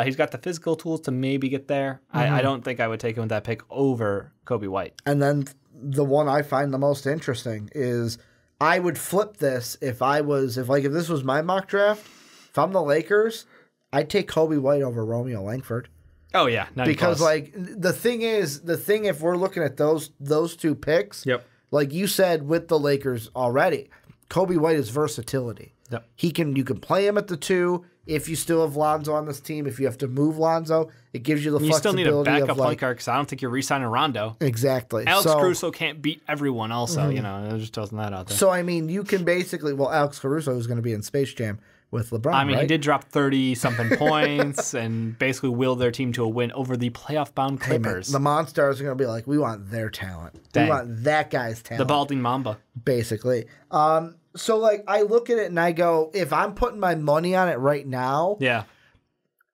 He's got the physical tools to maybe get there. I don't think I would take him with that pick over Coby White. And then the one I find the most interesting is I would flip this if this was my mock draft. If I'm the Lakers, I'd take Coby White over Romeo Langford. Oh yeah, because like the thing if we're looking at those 2 picks, like you said with the Lakers already, Coby White is versatility. Yep. You can play him at the 2 if you still have Lonzo on this team. If you have to move Lonzo, it gives you the flexibility. You still need a backup point guard because I don't think you're re-signing Rondo. Exactly. Alex Caruso can't beat everyone. Also, they're just tossing that out there. So I mean, you can basically Alex Caruso is going to be in Space Jam with LeBron. I mean, right? he did drop 30-something points and basically willed their team to a win over the playoff-bound Clippers. Hey man, the Monstars are going to be like, we want their talent. Dang. We want that guy's talent. The balding Mamba. Basically. So, like, I look at it and I go, if I'm putting my money on it right now,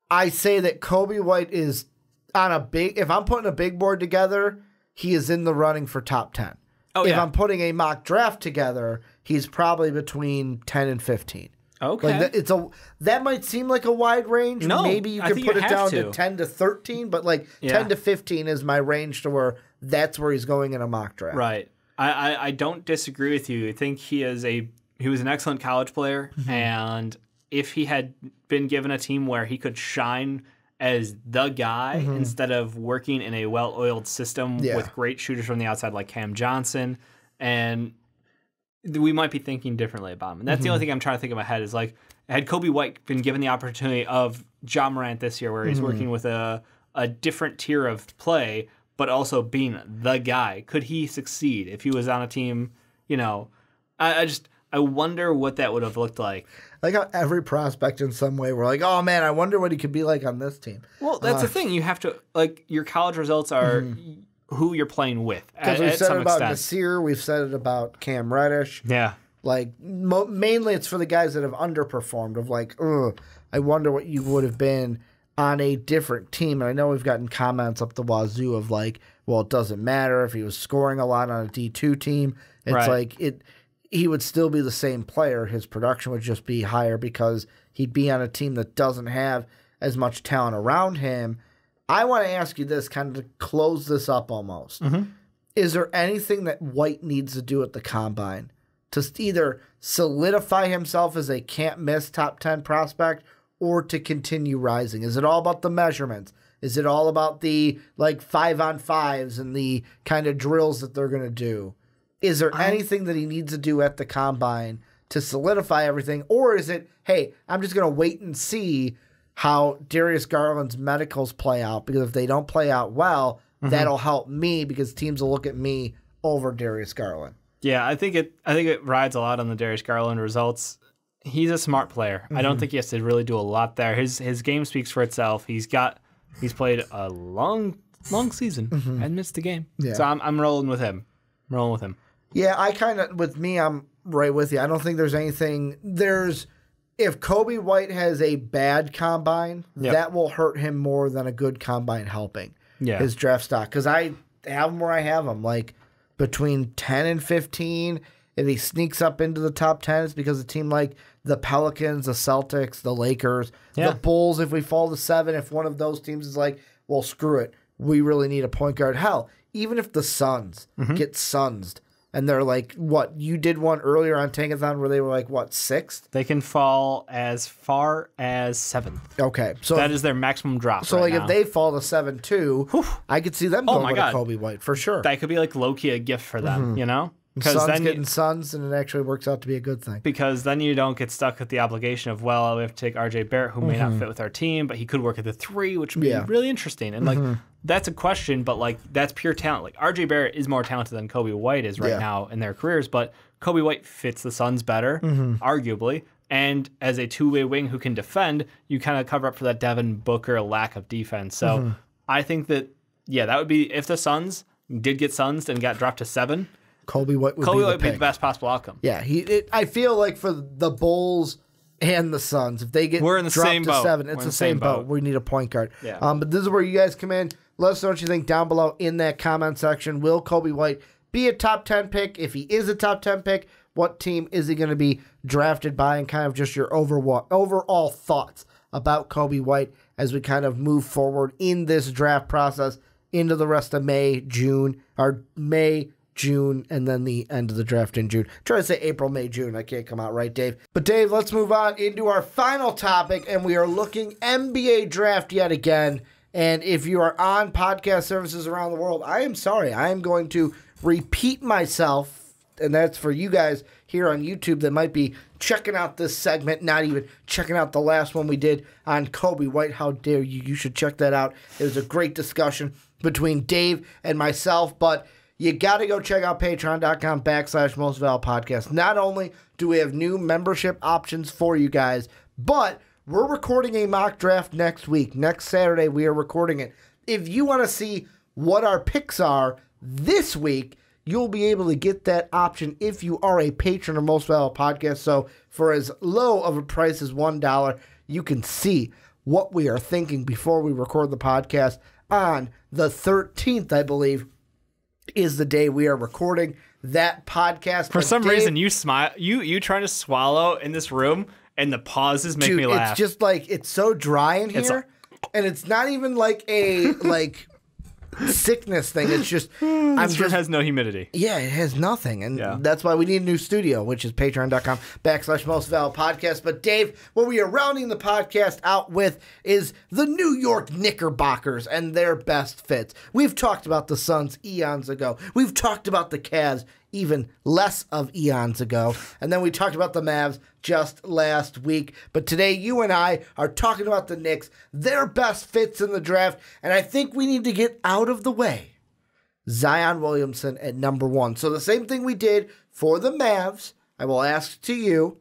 I say that Coby White is on if I'm putting a big board together, he is in the running for top 10. If I'm putting a mock draft together, he's probably between 10 and 15. Okay. Like that might seem like a wide range. No, maybe you can put it down to 10 to 13, but like 10 to 15 is my range to where that's where he's going in a mock draft. Right. I don't disagree with you. I think he was an excellent college player, and if he had been given a team where he could shine as the guy instead of working in a well-oiled system with great shooters from the outside like Cam Johnson. And we might be thinking differently about him. And that's the only thing I'm trying to think in my head is like, had Coby White been given the opportunity of Ja Morant this year where he's working with a different tier of play, but also being the guy, could he succeed if he was on a team, you know, I wonder what that would have looked like. Like how every prospect in some way, we're like, oh man, I wonder what he could be like on this team. Well, that's the thing. You have to, like, your college results are who you're playing with. Because we've said it about Nasir, we've said it about Cam Reddish. Yeah. Like, mainly it's for the guys that have underperformed, of like, I wonder what you would have been on a different team. And I know we've gotten comments up the wazoo of like, well, it doesn't matter if he was scoring a lot on a D2 team. It's like, he would still be the same player. His production would just be higher because he'd be on a team that doesn't have as much talent around him. I want to ask you this, kind of to close this up almost. Is there anything that White needs to do at the Combine to either solidify himself as a can't-miss top 10 prospect or to continue rising? Is it all about the measurements? Is it all about the like 5-on-5s and the kind of drills that they're going to do? Is there anything that he needs to do at the Combine to solidify everything? Or is it, hey, I'm just going to wait and see how Darius Garland's medicals play out, because if they don't play out well, that'll help me because teams will look at me over Darius Garland. Yeah, I think it rides a lot on the Darius Garland results. He's a smart player. I don't think he has to really do a lot there. His game speaks for itself. He's played a long season and missed a game. Yeah. So I'm rolling with him. Yeah, I'm right with you. I don't think there's anything. If Coby White has a bad combine, that will hurt him more than a good combine helping his draft stock. Because I have him where I have him, like between 10 and 15. If he sneaks up into the top 10, it's because a team like the Pelicans, the Celtics, the Lakers, the Bulls, if we fall to 7, if one of those teams is like, well, screw it, we really need a point guard. Hell, even if the Suns get sunsed, and they're like, what, you did one earlier on Tankathon where they were like, what, 6th? They can fall as far as 7th. Okay. So that is their maximum drop. So, if they fall to 7 too, I could see them going to Coby White for sure. That could be like low-key a gift for them, you know? Because then getting Suns, and it actually works out to be a good thing. Because then you don't get stuck with the obligation of, well, we have to take RJ Barrett, who may not fit with our team, but he could work at the 3, which would be really interesting. And like that's a question, but like that's pure talent. Like RJ Barrett is more talented than Coby White is right now in their careers, but Coby White fits the Suns better, arguably. And as a two-way wing who can defend, you kind of cover up for that Devin Booker lack of defense. So I think that that would be if the Suns did get sunsed and got dropped to 7. Coby White would be the best possible outcome. Yeah, I feel like for the Bulls and the Suns, if they get dropped to 7, it's the same boat. We need a point guard. Yeah. But this is where you guys come in. Let us know what you think down below in that comment section. Will Coby White be a top 10 pick? If he is a top 10 pick, what team is he going to be drafted by? And kind of just your overall thoughts about Coby White as we kind of move forward in this draft process into the rest of May, June, and then the end of the draft in June. Try to say April, May, June. I can't come out right, Dave. But Dave, let's move on into our final topic, and we are looking NBA draft yet again. And if you are on podcast services around the world, I am sorry. I am going to repeat myself, and that's for you guys here on YouTube that might be checking out this segment, not even checking out the last one we did on Coby White. How dare you? You should check that out. It was a great discussion between Dave and myself, but you got to go check out patreon.com/mostvaluablepodcast. Not only do we have new membership options for you guys, but we're recording a mock draft next week. Next Saturday, we are recording it. If you want to see what our picks are this week, you'll be able to get that option if you are a patron of Most Valuable Podcast. So for as low of a price as $1, you can see what we are thinking before we record the podcast on the 13th, I believe, is the day we are recording that podcast. For some reason, you smile. You trying to swallow in this room, and the pauses make me laugh. It's just like it's so dry in here, and it's not even like a sickness thing. It's just It has no humidity. Yeah, it has nothing. And that's why we need a new studio, which is patreon.com/mostvaluable-podcast. But Dave, what we are rounding the podcast out with is the New York Knickerbockers and their best fits. We've talked about the Suns eons ago. We've talked about the Cavs even less of eons ago. And then we talked about the Mavs just last week. But today, you and I are talking about the Knicks, their best fits in the draft. And I think we need to get out of the way Zion Williamson at number 1. So the same thing we did for the Mavs, I will ask to you,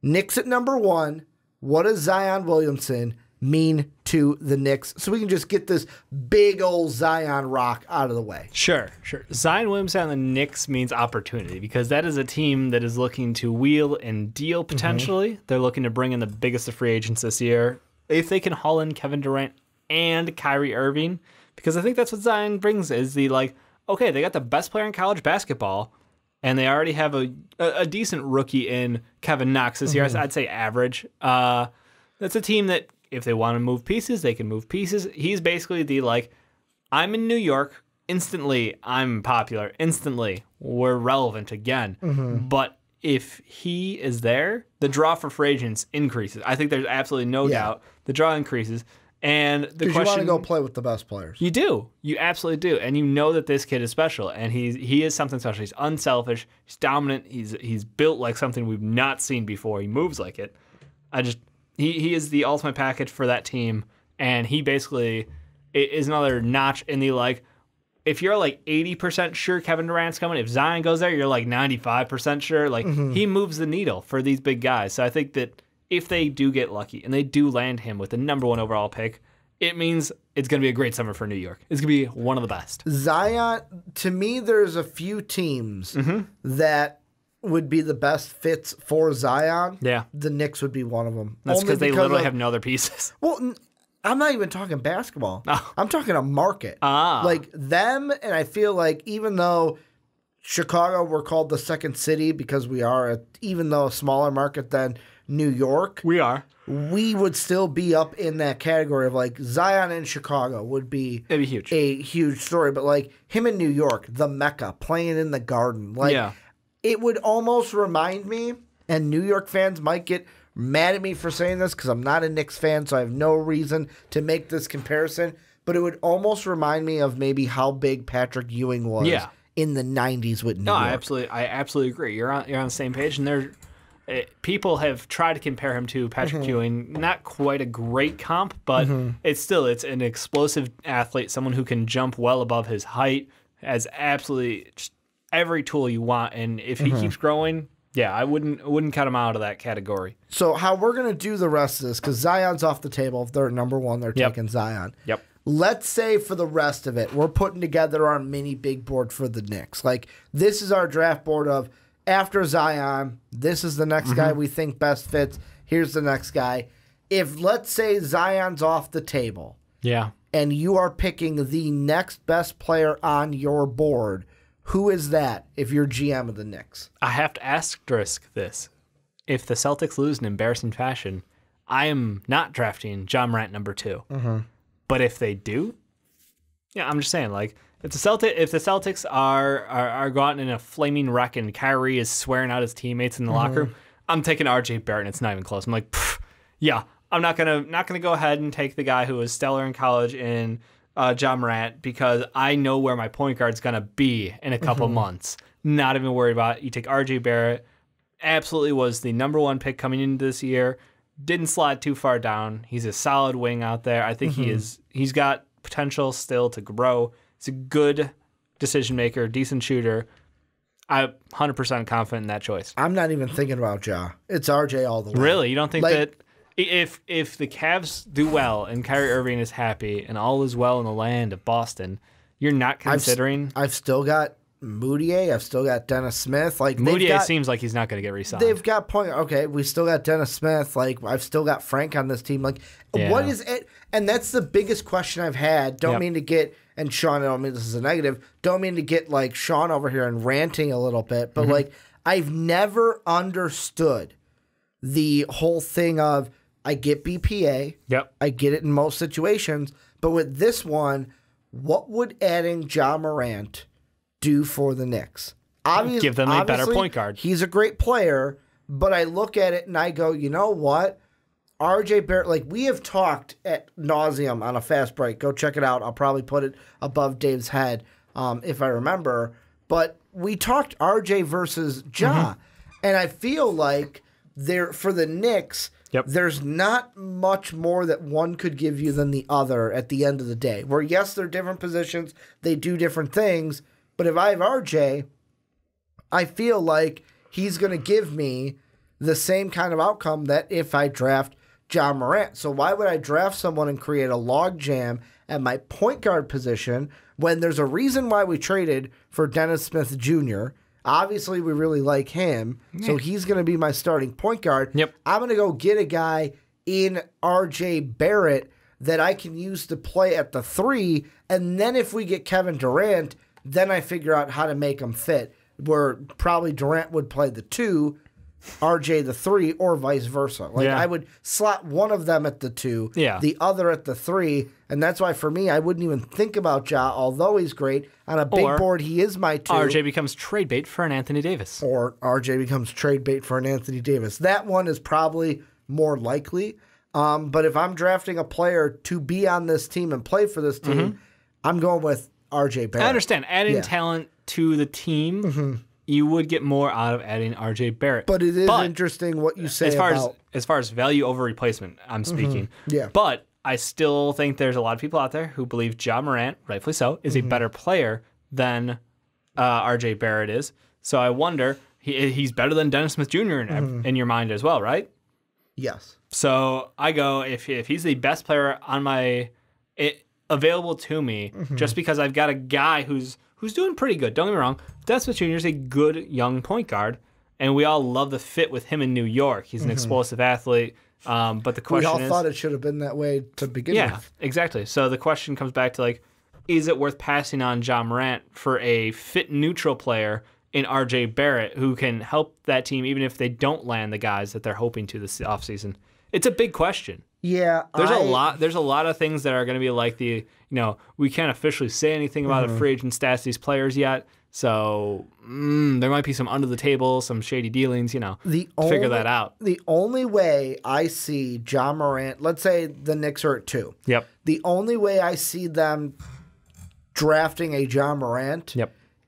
Knicks at number 1, what does Zion Williamson mean to the Knicks? So we can just get this big old Zion rock out of the way. Sure. Zion Williamson on the Knicks means opportunity because that is a team that is looking to wheel and deal potentially. They're looking to bring in the biggest of free agents this year. If they can haul in Kevin Durant and Kyrie Irving, because I think that's what Zion brings is the okay, they got the best player in college basketball and they already have a decent rookie in Kevin Knox this year. I'd say average. That's a team that if they want to move pieces, they can move pieces. He's basically the I'm in New York, instantly I'm popular, instantly we're relevant again. But if he is there, the draw for free agents increases. I think there's absolutely no doubt the draw increases. And the question, you want to go play with the best players. You do. You absolutely do. And you know that this kid is special. And he is something special. He's unselfish. He's dominant. He's built like something we've not seen before. He moves like it. He is the ultimate package for that team. And he basically is another notch in the if you're 80% sure Kevin Durant's coming, if Zion goes there, you're 95% sure. He moves the needle for these big guys. So I think that if they do get lucky and they do land him with the number 1 overall pick, it means it's going to be a great summer for New York. It's going to be one of the best. Zion, to me, there's a few teams that would be the best fits for Zion. Yeah. The Knicks would be one of them. That's because they literally have no other pieces. Well, I'm not even talking basketball. Oh. I'm talking a market. Them, and I feel even though Chicago, we're called the second city because we are, even though a smaller market than New York. We are. We would still be up in that category of Zion in Chicago would be It'd be huge. A huge story. But him in New York, the Mecca, playing in the Garden. It would almost remind me, and New York fans might get mad at me for saying this because I'm not a Knicks fan, so I have no reason to make this comparison. But it would almost remind me of maybe how big Patrick Ewing was in the 90s with New York. I absolutely agree. You're on the same page, and people have tried to compare him to Patrick Ewing. Not quite a great comp, but it's an explosive athlete, someone who can jump well above his height, has absolutely just every tool you want, and if he keeps growing, I wouldn't cut him out of that category. So how we're going to do the rest of this, because Zion's off the table. If they're number 1, they're taking Zion. Yep. Let's say for the rest of it, we're putting together our mini big board for the Knicks. This is our draft board of after Zion, this is the next guy we think best fits. Here's the next guy. If, let's say, Zion's off the table, and you are picking the next best player on your board, who is that if you're GM of the Knicks? I have to asterisk this. If the Celtics lose in embarrassing fashion, I am not drafting John Morant number 2. But if they do, I'm just saying, if the Celtics are going in a flaming wreck and Kyrie is swearing out his teammates in the locker room, I'm taking RJ Barrett and it's not even close. I'm I'm not gonna go ahead and take the guy who was stellar in college in John Morant because I know where my point guard's gonna be in a couple months. Not even worried about it. You take RJ Barrett, absolutely was the number 1 pick coming into this year. Didn't slide too far down. He's a solid wing out there. I think he's got potential still to grow. He's a good decision maker, decent shooter. I'm 100% confident in that choice. I'm not even thinking about Ja. It's RJ all the way. Really? You don't think that if the Cavs do well and Kyrie Irving is happy and all is well in the land of Boston, you're not considering? I've still got Moutier. I've still got Dennis Smith. Moutier seems like he's not going to get re-signed. They've got point. Okay, we still got Dennis Smith. I've still got Frank on this team. What is it? And that's the biggest question I've had. Don't mean to get, and Sean, I don't mean this is a negative. Don't mean to get Sean over here and ranting a little bit, but I've never understood the whole thing of I get BPA. Yep. I get it in most situations, but with this one, what would adding Ja Morant do for the Knicks? Obviously, give them a better point guard. He's a great player, but I look at it and I go, you know what? RJ Barrett, like we have talked at nauseum on a fast break. Go check it out. I'll probably put it above Dave's head if I remember. But we talked RJ versus Ja, and I feel like for the Knicks, there's not much more that one could give you than the other at the end of the day. Where yes, they're different positions, they do different things. But if I have RJ, I feel like he's going to give me the same kind of outcome that if I draft Ja Morant. So why would I draft someone and create a logjam at my point guard position when there's a reason why we traded for Dennis Smith Jr.? Obviously, we really like him, so he's going to be my starting point guard. I'm going to go get a guy in RJ Barrett that I can use to play at the 3, and then if we get Kevin Durant, then I figure out how to make him fit, where probably Durant would play the 2, RJ the 3, or vice versa. I would slot one of them at the 2, the other at the 3, and that's why for me, I wouldn't even think about Ja, although he's great. On a big board, he is my 2. RJ becomes trade bait for an Anthony Davis. Or RJ becomes trade bait for an Anthony Davis. That one is probably more likely. But if I'm drafting a player to be on this team and play for this team, I'm going with RJ Barrett. I understand. Adding talent to the team, you would get more out of adding RJ Barrett. But it is interesting what you say as far as value over replacement, I'm speaking. But I still think there's a lot of people out there who believe Ja Morant, rightfully so, is a better player than RJ Barrett is. So I wonder, he's better than Dennis Smith Jr. in your mind as well, right? Yes. So I go, if he's the best player on available to me, just because I've got a guy who's doing pretty good. Don't get me wrong. Dennis Smith Jr. is a good young point guard, and we all love the fit with him in New York. He's an explosive athlete. But the question is... We all thought it should have been that way to begin with. Yeah, exactly. So the question comes back to, is it worth passing on Ja Morant for a fit-neutral player in RJ Barrett who can help that team even if they don't land the guys that they're hoping to this offseason? It's a big question. Yeah, there's a lot of things that are going to be like we can't officially say anything about the free agent stats of these players yet. So there might be some under the table, some shady dealings, figure that out. The only way I see Ja Morant, let's say the Knicks are at 2. The only way I see them drafting a Ja Morant,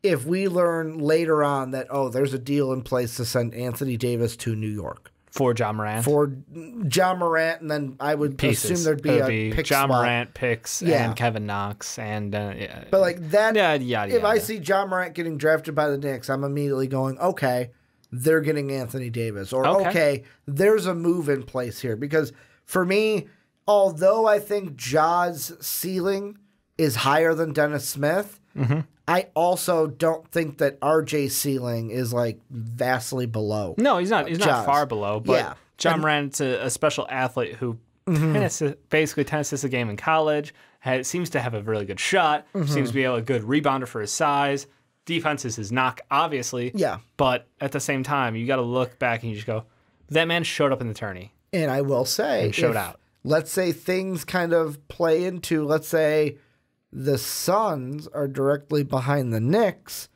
if we learn later on that, there's a deal in place to send Anthony Davis to New York. For Ja Morant? For Ja Morant, and then I would assume there'd be a pick Ja swap. Morant picks and Kevin Knox and but like that, if I see Ja Morant getting drafted by the Knicks, I'm immediately going, okay, they're getting Anthony Davis, or okay, there's a move in place here. Because for me, although I think Ja's ceiling is higher than Dennis Smith, I also don't think that RJ's ceiling is vastly below. No, he's not. He's not far below. But Ja Morant's a special athlete who basically tennis the game in college. Seems to have a really good shot. Seems to be a good rebounder for his size. Defense is his knock, obviously. Yeah. But at the same time, you got to look back and you just go, that man showed up in the tourney. And I will say, and showed out. Let's say things kind of play into, let's say, the Suns are directly behind the Knicks.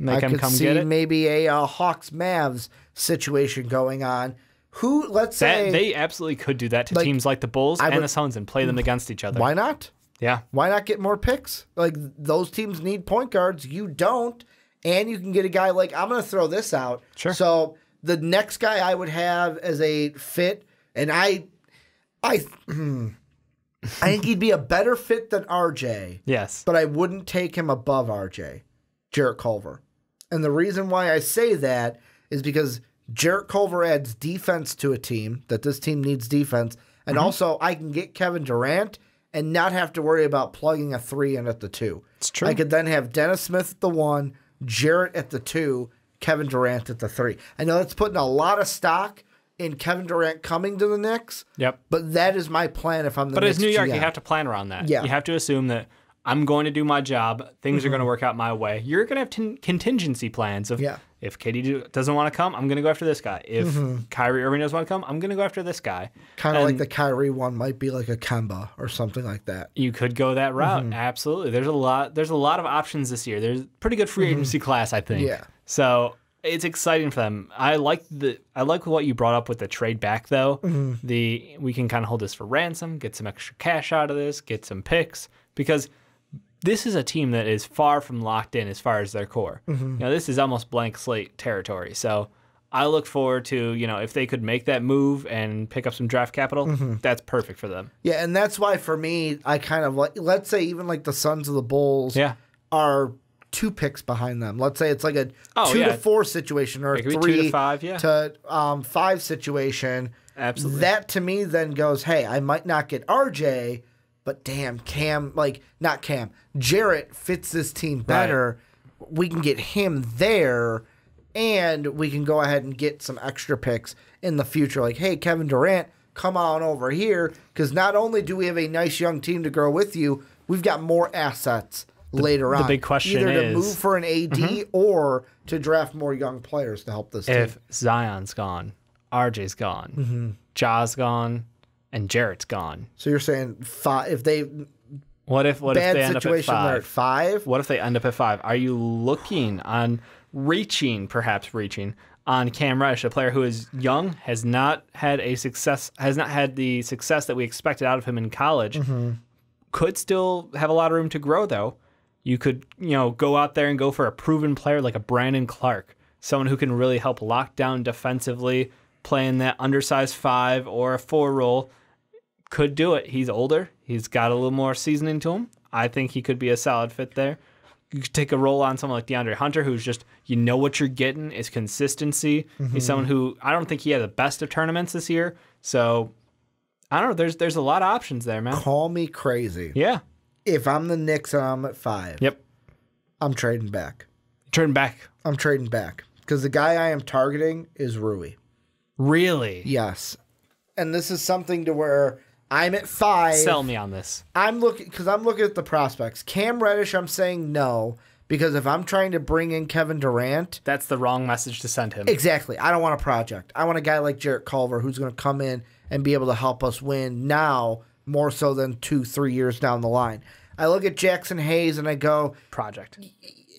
I could see maybe a Hawks-Mavs situation going on. Let's say... They absolutely could do that to teams like the Bulls and the Suns and play them against each other. Why not? Yeah. Why not get more picks? Those teams need point guards. You don't. And you can get a guy I'm going to throw this out. Sure. So the next guy I would have as a fit, and I think he'd be a better fit than RJ. Yes. But I wouldn't take him above RJ, Jarrett Culver. And the reason why I say that is because Jarrett Culver adds defense to a team, that this team needs defense. And also, I can get Kevin Durant and not have to worry about plugging a 3 in at the 2. It's true. I could then have Dennis Smith at the 1, Jarrett at the 2, Kevin Durant at the 3. I know that's putting a lot of stock in Kevin Durant coming to the Knicks. Yep. But that is my plan if I'm the Knicks. But as New York, GM. you have to plan around that. Yeah. You have to assume that I'm going to do my job. Things are going to work out my way. You're going to have contingency plans of If KD doesn't want to come, I'm going to go after this guy. If Kyrie Irving doesn't want to come, I'm going to go after this guy. Kind of like the Kyrie one might be like a Kemba or something like that. You could go that route. Absolutely. There's a lot of options this year. There's a pretty good free agency class, I think. Yeah. So it's exciting for them. I like what you brought up with the trade back though. We can kind of hold this for ransom, get some extra cash out of this, get some picks, because this is a team that is far from locked in as far as their core. This is almost blank slate territory. So I look forward to, if they could make that move and pick up some draft capital, that's perfect for them. Yeah, and that's why for me, I kind of like, let's say even like the Suns of the Bulls are 2 picks behind them. Let's say it's like a 2 to 4 situation or a 3 to 5, to 5 situation. Absolutely. That to me then goes, hey, I might not get RJ, but damn, Jarrett fits this team better. Right. We can get him there, and we can go ahead and get some extra picks in the future. Like, hey, Kevin Durant, come on over here, because not only do we have a nice young team to grow with you, we've got more assets later on. The big question either is, to move for an AD or to draft more young players to help this team. If Zion's gone, RJ's gone, Ja's gone, and Jarrett's gone. So you're saying 5? If they what if they end up at 5? They're at 5? What if they end up at 5? Are you looking on perhaps reaching on Cam Reddish, a player who is young, has not had the success that we expected out of him in college, could still have a lot of room to grow though. You could, go out there and go for a proven player like a Brandon Clark, someone who can really help lock down defensively, playing that undersized 5 or a 4 role. Could do it. He's older. He's got a little more seasoning to him. I think he could be a solid fit there. You could take a role on someone like DeAndre Hunter, who's just, what you're getting is consistency. He's someone who, I don't think he had the best of tournaments this year. So, I don't know. There's a lot of options there, man. Call me crazy. Yeah. If I'm the Knicks and I'm at 5, yep, I'm trading back. I'm trading back. Because the guy I am targeting is Rui. Really? Yes. And this is something to where I'm at 5. Sell me on this. I'm looking at the prospects. Cam Reddish, I'm saying no, because if I'm trying to bring in Kevin Durant, that's the wrong message to send him. Exactly. I don't want a project. I want a guy like Jarrett Culver who's going to come in and be able to help us win now more so than 2-3 years down the line. I look at Jackson Hayes and I go, project.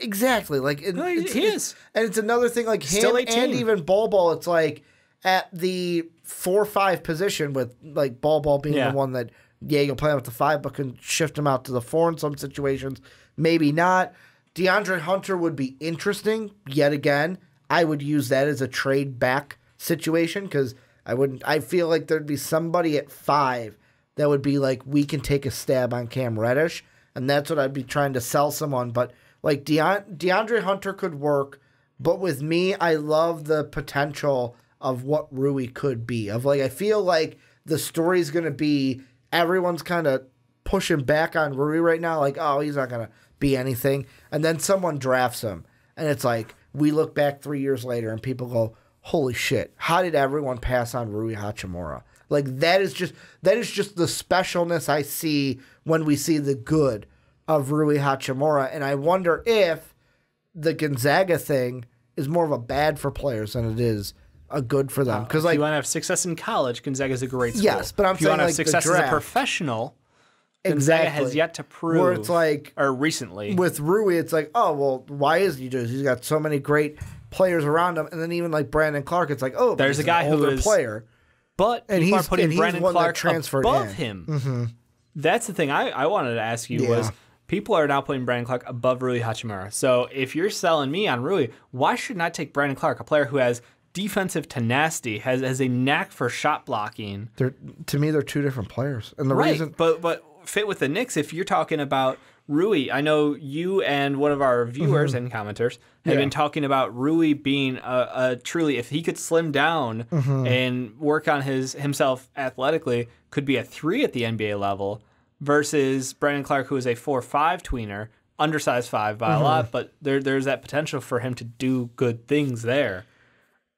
Exactly. Like he is. And it's another thing like him Still 18. And even Bol, it's like at the 4-5 position with like Bol being the one that, you'll play him at the 5, but can shift him out to the 4 in some situations. Maybe not. DeAndre Hunter would be interesting yet again. I would use that as a trade back situation because I feel like there'd be somebody at 5 that would be like, we can take a stab on Cam Reddish. And that's what I'd be trying to sell someone. But like DeAndre Hunter could work. But with me, I love the potential of what Rui could be. I feel like the story's going to be everyone's kind of pushing back on Rui right now. Like, oh, he's not going to be anything. And then someone drafts him. And it's like, we look back 3 years later and people go, holy shit, how did everyone pass on Rui Hachimura? Like, that is just the specialness I see when we see the good of Rui Hachimura. And I wonder if the Gonzaga thing is more of a bad for players than it is a good for them. Because if you want to have success in college, Gonzaga is a great school. Yes, but if you want to have success as a professional, Gonzaga has yet to prove. Where it's like, or recently. With Rui, it's like, oh, well, why is he doing this? He's got so many great players around him. And then even like Brandon Clark, it's like, oh, there's a guy who is player. But people are putting Brandon Clark above him. Mm-hmm. That's the thing I wanted to ask you was people are now putting Brandon Clark above Rui Hachimura. So if you're selling me on Rui, why shouldn't I take Brandon Clark, a player who has defensive tenacity, has a knack for shot blocking? To me, they're two different players. And the reason, but fit with the Knicks, if you're talking about Rui, I know you and one of our viewers and commenters have been talking about Rui being a truly, if he could slim down and work on himself athletically, could be a 3 at the NBA level versus Brandon Clark, who is a 4-5 tweener, undersized 5 by a lot, but there's that potential for him to do good things there.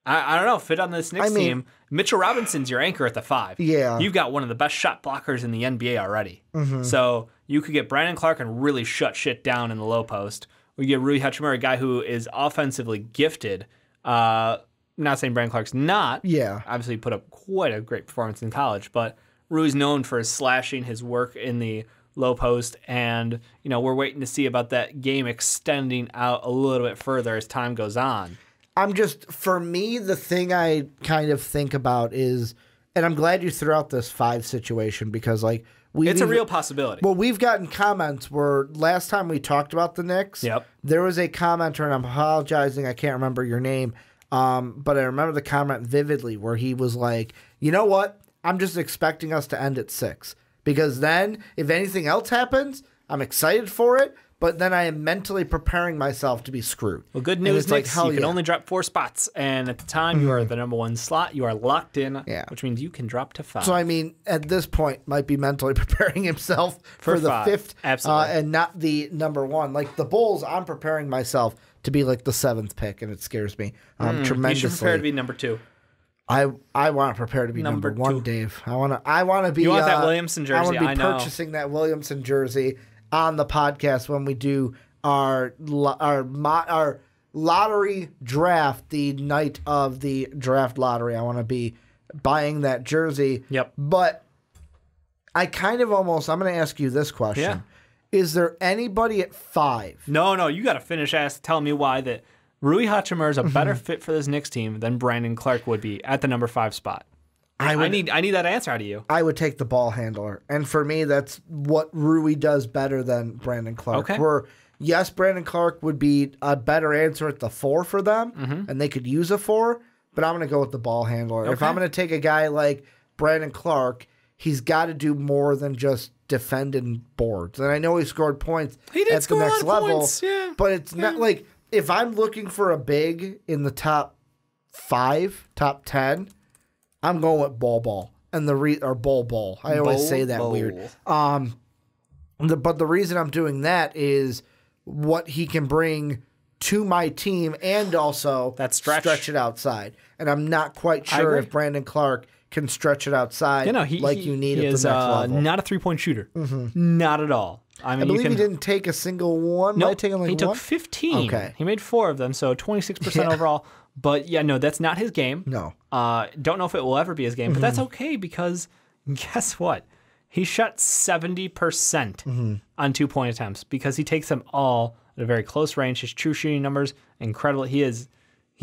I don't know, fit on this Knicks team. Mitchell Robinson's your anchor at the 5. Yeah. You've got one of the best shot blockers in the NBA already. So you could get Brandon Clark and really shut shit down in the low post. We get Rui Hachimura, a guy who is offensively gifted. Not saying Brandon Clark's not. Yeah. Obviously put up quite a great performance in college, but Rui's known for his slashing, his work in the low post, and we're waiting to see about that game extending out a little bit further as time goes on. For me, the thing I kind of think about is, and I'm glad you threw out this 5 situation because it's a real possibility. Well, we've gotten comments where last time we talked about the Knicks, there was a commenter, and I'm apologizing, I can't remember your name, but I remember the comment vividly where he was like, you know what? I'm just expecting us to end at 6 because then if anything else happens, I'm excited for it, but then I am mentally preparing myself to be screwed. Well, good news, Knicks, you can only drop 4 spots, and at the time you are the number 1 slot. You are locked in, which means you can drop to 5. So, I mean, at this point, might be mentally preparing himself for the 5th, and not the number 1. Like the Bulls, I'm preparing myself to be like the 7th pick, and it scares me tremendously. You should prepare to be number 2. I want to prepare to be number 1, Dave. I want to be. You want that Williamson jersey? I want to be purchasing that Williamson jersey on the podcast when we do our lottery draft the night of the draft lottery. I want to be buying that jersey. Yep. But I kind of I'm going to ask you this question. Yeah. Is there anybody at 5? No, you got to finish telling me why that Rui Hachimura is a better fit for this Knicks team than Brandon Clark would be at the number 5 spot. I need that answer out of you. I would take the ball handler. And for me, that's what Rui does better than Brandon Clark. Okay. Where, yes, Brandon Clark would be a better answer at the 4 for them, and they could use a 4, but I'm going to go with the ball handler. Okay. If I'm going to take a guy like Brandon Clark, he's got to do more than just defend and boards. And I know he scored points at the next level, but it's not like if I'm looking for a big in the top 5, top 10, I'm going with ball. And or ball. I always say that weird. But the reason I'm doing that is what he can bring to my team and also that stretch it outside. And I'm not quite sure if Brandon Clark can stretch it outside you need at the next level. Not a 3-point shooter. Not at all. I believe he didn't take a single one. No, he took 15. Okay. He made 4 of them, so 26% overall. But that's not his game. No. Don't know if it will ever be his game, but that's okay because guess what? He shot 70% on 2-point attempts because he takes them all at a very close range. His true shooting numbers, incredible. He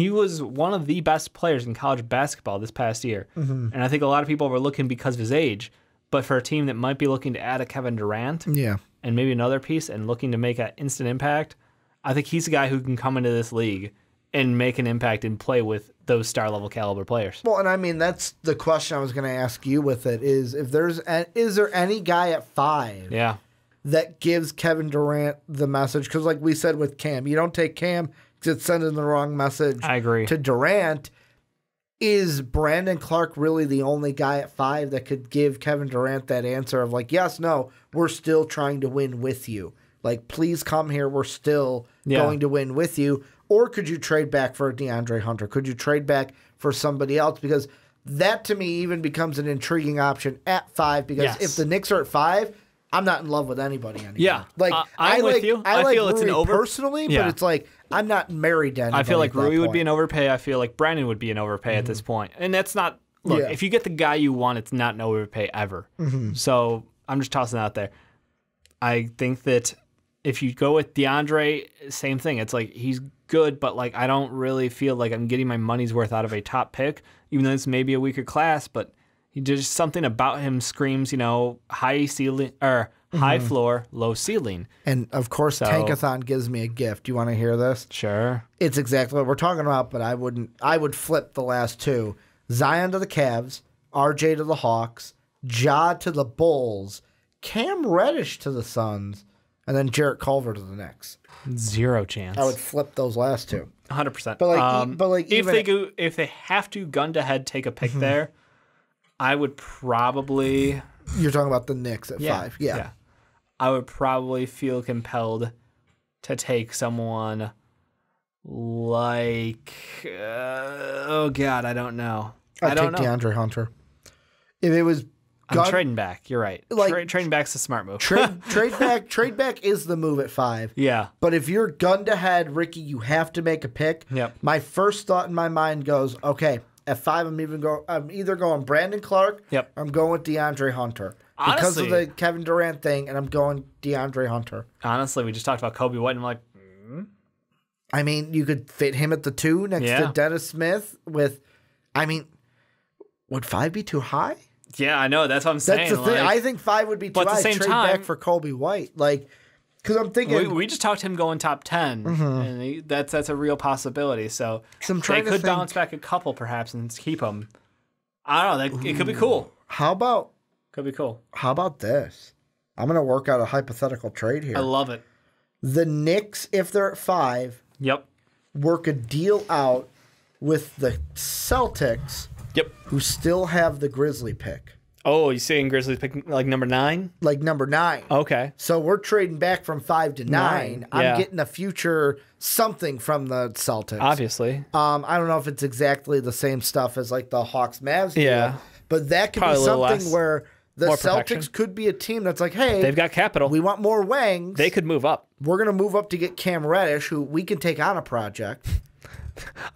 was one of the best players in college basketball this past year. And I think a lot of people were looking because of his age, but for a team that might be looking to add a Kevin Durant and maybe another piece and looking to make an instant impact, I think he's a guy who can come into this league and make an impact and play with those star-level caliber players. Well, and I mean, that's the question I was going to ask you with it is is there any guy at 5 that gives Kevin Durant the message? Because like we said with Cam, you don't take Cam because it's sending the wrong message to Durant. Is Brandon Clark really the only guy at 5 that could give Kevin Durant that answer of like, yes, no, we're still trying to win with you. Like, please come here. We're still going to win with you. Or could you trade back for DeAndre Hunter? Could you trade back for somebody else? Because that, to me, even becomes an intriguing option at 5. Because if the Knicks are at 5, I'm not in love with anybody anymore. Yeah. Like, I'm with you. I like feel it's an Rui personally, but it's like I'm not married to anybody. I feel like Rui would be an overpay. I feel like Brandon would be an overpay at this point. And that's not... Look, if you get the guy you want, it's not an overpay ever. So I'm just tossing it out there. I think that if you go with DeAndre, same thing. It's like he's good, but like I don't really feel like I'm getting my money's worth out of a top pick, even though it's maybe a weaker class, but just something about him screams, high ceiling or high floor, low ceiling. And of course, Tankathon gives me a gift. You want to hear this? Sure. It's exactly what we're talking about, but I would flip the last 2. Zion to the Cavs, RJ to the Hawks, Ja to the Bulls, Cam Reddish to the Suns, and then Jarrett Culver to the Knicks. 0 chance. I would flip those last 2. 100%. But like, if they have to gun to head take a pick there, I would probably. You're talking about the Knicks at 5. Yeah. I would probably feel compelled to take someone like. Oh God, I don't know. I'd take DeAndre Hunter. If it was I'm trading back. You're right. Like, trading back's a smart move. Trade back is the move at 5. Yeah. But if you're gunned ahead, Ricky, you have to make a pick. Yep. My first thought in my mind goes, okay, at 5, I'm either going Brandon Clark Yep. or I'm going with DeAndre Hunter. Honestly, because of the Kevin Durant thing, and I'm going DeAndre Hunter. Honestly, we just talked about Coby White, and I'm like, I mean, you could fit him at the 2 next to Dennis Smith with, would 5 be too high? yeah, I know. That's what I'm saying. That's the thing. I think 5 would be too but at high. the same Trade time, back for Coby White. Because I'm thinking. we just talked him going top 10, and that's a real possibility. So I'm trying they to could think. bounce back a couple, perhaps, and keep him. I don't know. It could be cool. How about this? I'm going to work out a hypothetical trade here. I love it. The Knicks, if they're at 5, Yep. work a deal out with the Celtics, Yep. who still have the Grizzly pick. Oh, you saying Grizzlies pick like number 9? Like number 9. Okay. So we're trading back from 5 to 9. Yeah. I'm getting a future something from the Celtics. Obviously. I don't know if it's exactly the same stuff as like the Hawks Mavs deal. Yeah. But that could Probably be a little something less. where the More Celtics protection. could be a team that's like, hey, They've got capital. we want more wings. They could move up. We're going to move up to get Cam Reddish, who we can take on a project.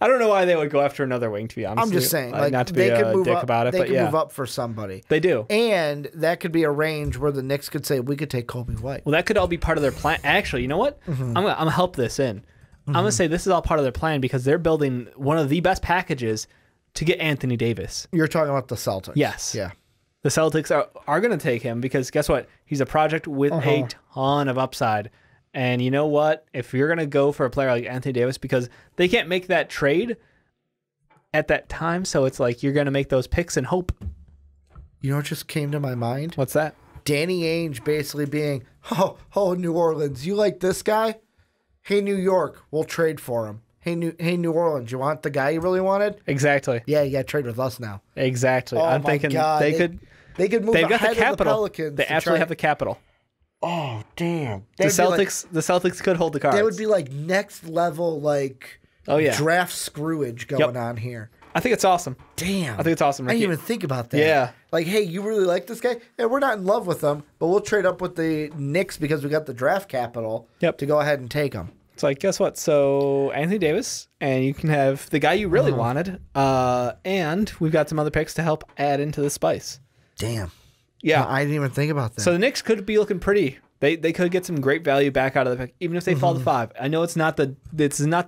I don't know why they would go after another wing, to be honest. I'm just saying, not to be they could a move dick up. about it, They but could yeah. move up for somebody. They do. And that could be a range where the Knicks could say, we could take Coby White. Well, that could all be part of their plan. Actually, you know what? I'm gonna help this in. I'm gonna say this is all part of their plan because they're building one of the best packages to get Anthony Davis. You're talking about the Celtics. Yes. Yeah. The Celtics are going to take him because guess what? He's a project with a ton of upside. And you know what? If you're going to go for a player like Anthony Davis, because they can't make that trade at that time, so it's like you're going to make those picks and hope. You know what just came to my mind? What's that? Danny Ainge basically being, oh, New Orleans, you like this guy? Hey, New York, we'll trade for him. Hey, New Orleans, you want the guy you really wanted? Exactly. Yeah, you got to trade with us now. Exactly. Oh, I'm my thinking God. they could. They could move They've got ahead the of the capital. Pelicans. They absolutely have the capital. Oh, damn. The Celtics could hold the cards. That would be like next level, like draft screwage going on here. I think it's awesome. Damn. I think it's awesome, I Ricky. didn't even think about that. Yeah. Like, hey, you really like this guy? Hey, we're not in love with him, but we'll trade up with the Knicks because we got the draft capital to go ahead and take him. It's like, guess what? So Anthony Davis, and you can have the guy you really wanted, and we've got some other picks to help add into the spice. Damn. Yeah. No, I didn't even think about that. So the Knicks could be looking pretty. They could get some great value back out of the pick, even if they fall to 5. I know it's not the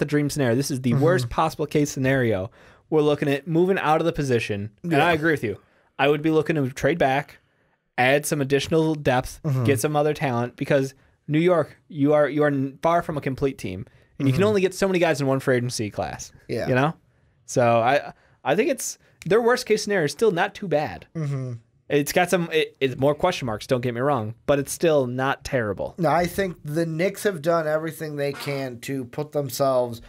dream scenario. This is the worst possible case scenario. We're looking at moving out of the position, and I agree with you. I would be looking to trade back, add some additional depth, get some other talent, because New York, you are far from a complete team, and you can only get so many guys in one free agency class. Yeah. You know? So I think it's their worst case scenario is still not too bad. It's got it's more question marks, don't get me wrong, but it's still not terrible. No, I think the Knicks have done everything they can to put themselves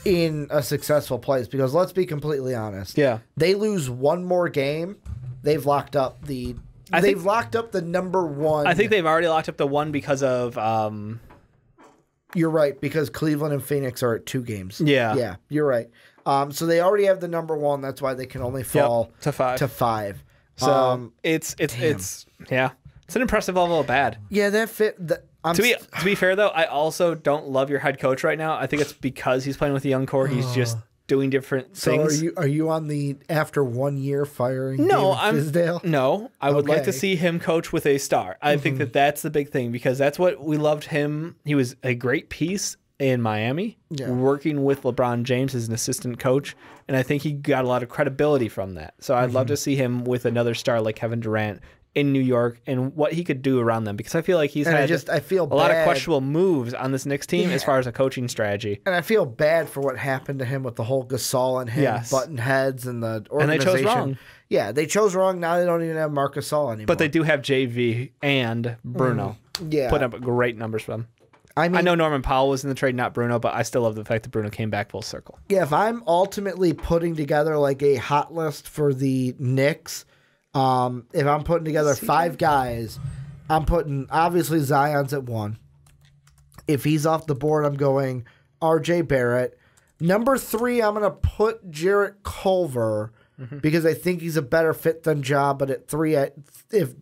in a successful place, because let's be completely honest. Yeah. They lose one more game, they've locked up the number one. I think they've already locked up the one because of You're right, because Cleveland and Phoenix are at 2 games. Yeah. Yeah, you're right. So they already have the number one, that's why they can only fall to 5. So it's an impressive level of bad. Yeah, that fit. To be fair though, I also don't love your head coach right now. I think it's because he's playing with a young core. He's just doing different things. So are you on the after 1 year firing? No, David Fizdale? No, I would like to Okay. see him coach with a star. I think that's the big thing, because that's what we loved him. He was a great piece in Miami, working with LeBron James as an assistant coach, and I think he got a lot of credibility from that. So I'd love to see him with another star like Kevin Durant in New York and what he could do around them, because I feel like he's had I feel a lot of bad. questionable moves on this Knicks team as far as a coaching strategy. And I feel bad for what happened to him with the whole Gasol and him button heads and the organization. And they chose wrong. Yeah, they chose wrong. Now they don't even have Marc Gasol anymore. But they do have JV and Bruno. Yeah. Putting up great numbers for them. I know Norman Powell was in the trade, not Bruno, but I still love the fact that Bruno came back full circle. Yeah, if I'm ultimately putting together like a hot list for the Knicks, if I'm putting together 5 guys, I'm putting, obviously Zion's at 1. If he's off the board, I'm going RJ Barrett. Number 3, I'm going to put Jarrett Culver. because I think he's a better fit than Ja. But at 3, if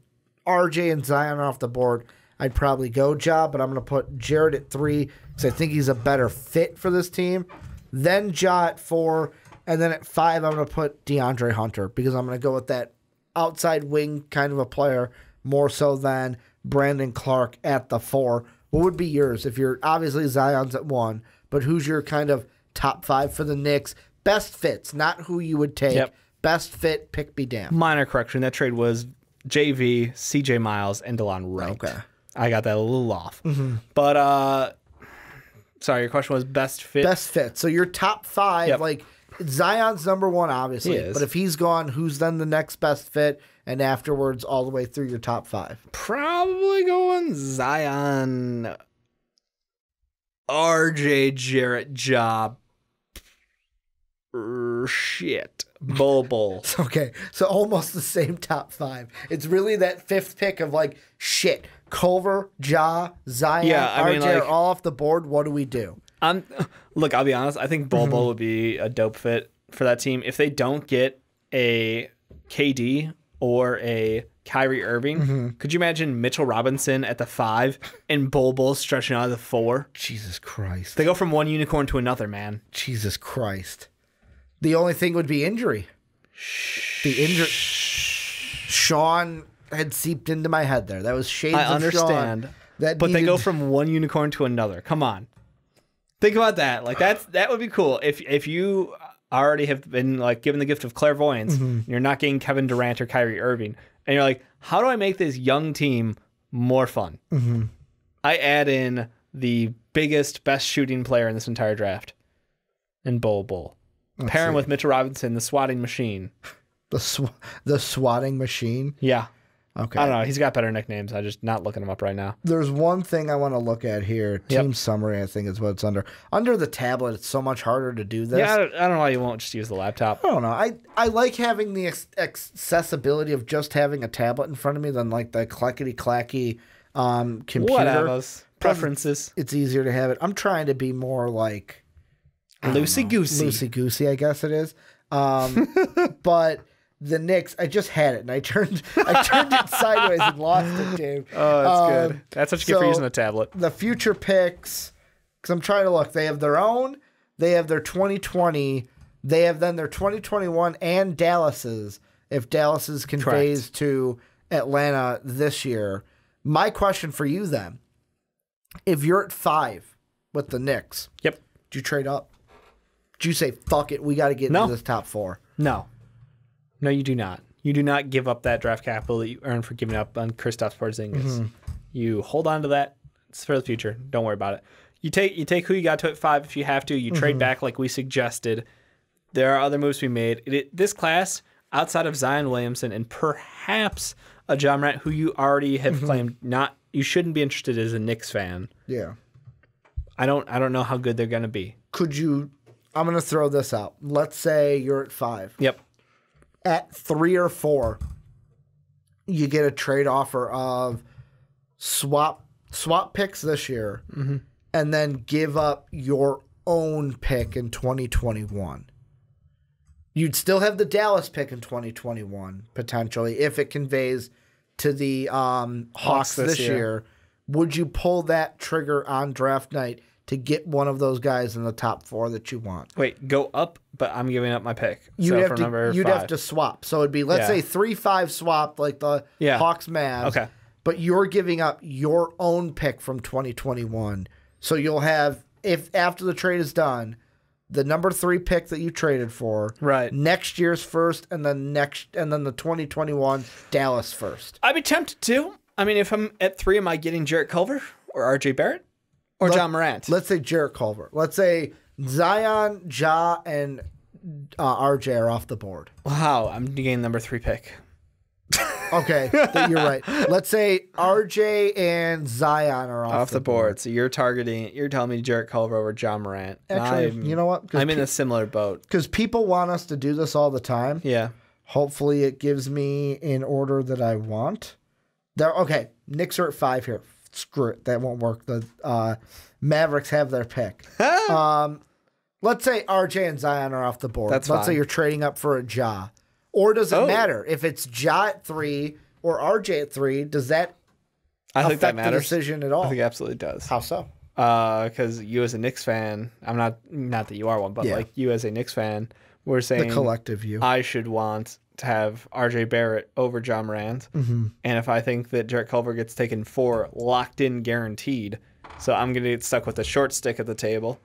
RJ and Zion are off the board, I'd probably go Ja. But I'm going to put Jared at 3 because I think he's a better fit for this team. Then Ja at 4, and then at 5, I'm going to put DeAndre Hunter because I'm going to go with that outside wing kind of a player more so than Brandon Clark at the 4. What would be yours if you're obviously Zion's at 1, but who's your kind of top 5 for the Knicks? Best fits, not who you would take. Yep. Best fit, pick be damn. Minor correction. That trade was JV, CJ Miles, and DeLon Wright. Okay. I got that a little off. But, sorry, your question was best fit? Best fit. So your top 5, Yep. like Zion's number 1, obviously. He is. But if he's gone, who's then the next best fit? And afterwards, all the way through your top 5. Probably going Zion, RJ, Jarrett, Ja, shit, Bull. Okay, so almost the same top 5. It's really that 5th pick of like, shit, Culver, Ja, Zion, RJ are all off the board. What do we do? Look, I'll be honest. I think Bull would be a dope fit for that team. If they don't get a KD or a Kyrie Irving, could you imagine Mitchell Robinson at the 5 and Bull stretching out of the 4? Jesus Christ. They go from one unicorn to another, man. Jesus Christ. The only thing would be injury. The injury. Sean had seeped into my head there. That was shades I of understand. Sean. That But they needed- go from one unicorn to another. Come on. Think about that. Like that would be cool. If you already have been like given the gift of clairvoyance, you're not getting Kevin Durant or Kyrie Irving, and you're like, how do I make this young team more fun? I add in the biggest, best shooting player in this entire draft, and Bull. Pair him with Mitchell Robinson, the swatting machine. The swatting machine? Yeah. Okay. I don't know. He's got better nicknames. I'm just not looking them up right now. There's one thing I want to look at here. Team summary, I think, is what it's under. Under the tablet, it's so much harder to do this. Yeah, I don't know why you won't just use the laptop. I don't know. I like having the accessibility of just having a tablet in front of me than like the clackety-clacky computer. Whatever. Preferences. It's easier to have it. I'm trying to be more like... Loosey-goosey. Loosey-goosey, I guess it is. But... The Knicks, I just had it, and I turned it sideways and lost it, Dave. Oh, that's good. That's what you get for using a tablet. The future picks, because I'm trying to look, they have their own, they have their 2020, they have then their 2021 and Dallas's, if Dallas's conveys to Atlanta this year. My question for you then, if you're at 5 with the Knicks, Yep. do you trade up? Do you say, fuck it, we got to get into this top 4? No, you do not. You do not give up that draft capital that you earned for giving up on Kristaps Porzingis. You hold on to that. It's for the future. Don't worry about it. You take who you got to at 5 if you have to. You trade back like we suggested. There are other moves to be made. This class, outside of Zion Williamson and perhaps a John Morant, who you already have claimed you shouldn't be interested as a Knicks fan. Yeah. I don't know how good they're going to be. I'm going to throw this out. Let's say you're at 5. Yep. At 3 or 4, you get a trade offer of swap picks this year and then give up your own pick in 2021. You'd still have the Dallas pick in 2021, potentially, if it conveys to the Hawks this year. Would you pull that trigger on draft night to get one of those guys in the top 4 that you want? Wait, go up, but I'm giving up my pick. You'd have to swap. So it'd be, let's say 3-5 swap like the Hawks Mavs. Okay. But you're giving up your own pick from 2021. So you'll have, if after the trade is done, the number 3 pick that you traded for, right, next year's first, and then the 2021 Dallas first. I'd be tempted to. I mean, if I'm at 3, am I getting Jarrett Culver or RJ Barrett? Or John Morant. Let's say Jarrett Culver. Let's say Zion, Ja, and RJ are off the board. Wow, I'm getting number 3 pick. Okay, you're right. Let's say RJ and Zion are off the board. So you're telling me Jarrett Culver over John Morant. Actually, you know what? I'm in a similar boat. Because people want us to do this all the time. Yeah. Hopefully it gives me in order that I want. Okay, Knicks are at 5 here. Screw it. That won't work. The Mavericks have their pick. Let's say RJ and Zion are off the board. That's Let's say fine. you're trading up for a Ja. Or does it matter? If it's Ja at 3 or RJ at 3, does that affect the decision at all? I think it absolutely does. How so? Because you as a Knicks fan, I'm not that you are one, but like you as a Knicks fan, we're saying the collective you. I should want to have RJ Barrett over John Morant. And if I think that Jarrett Culver gets taken 4 locked in guaranteed, so I'm going to get stuck with the short stick at the table.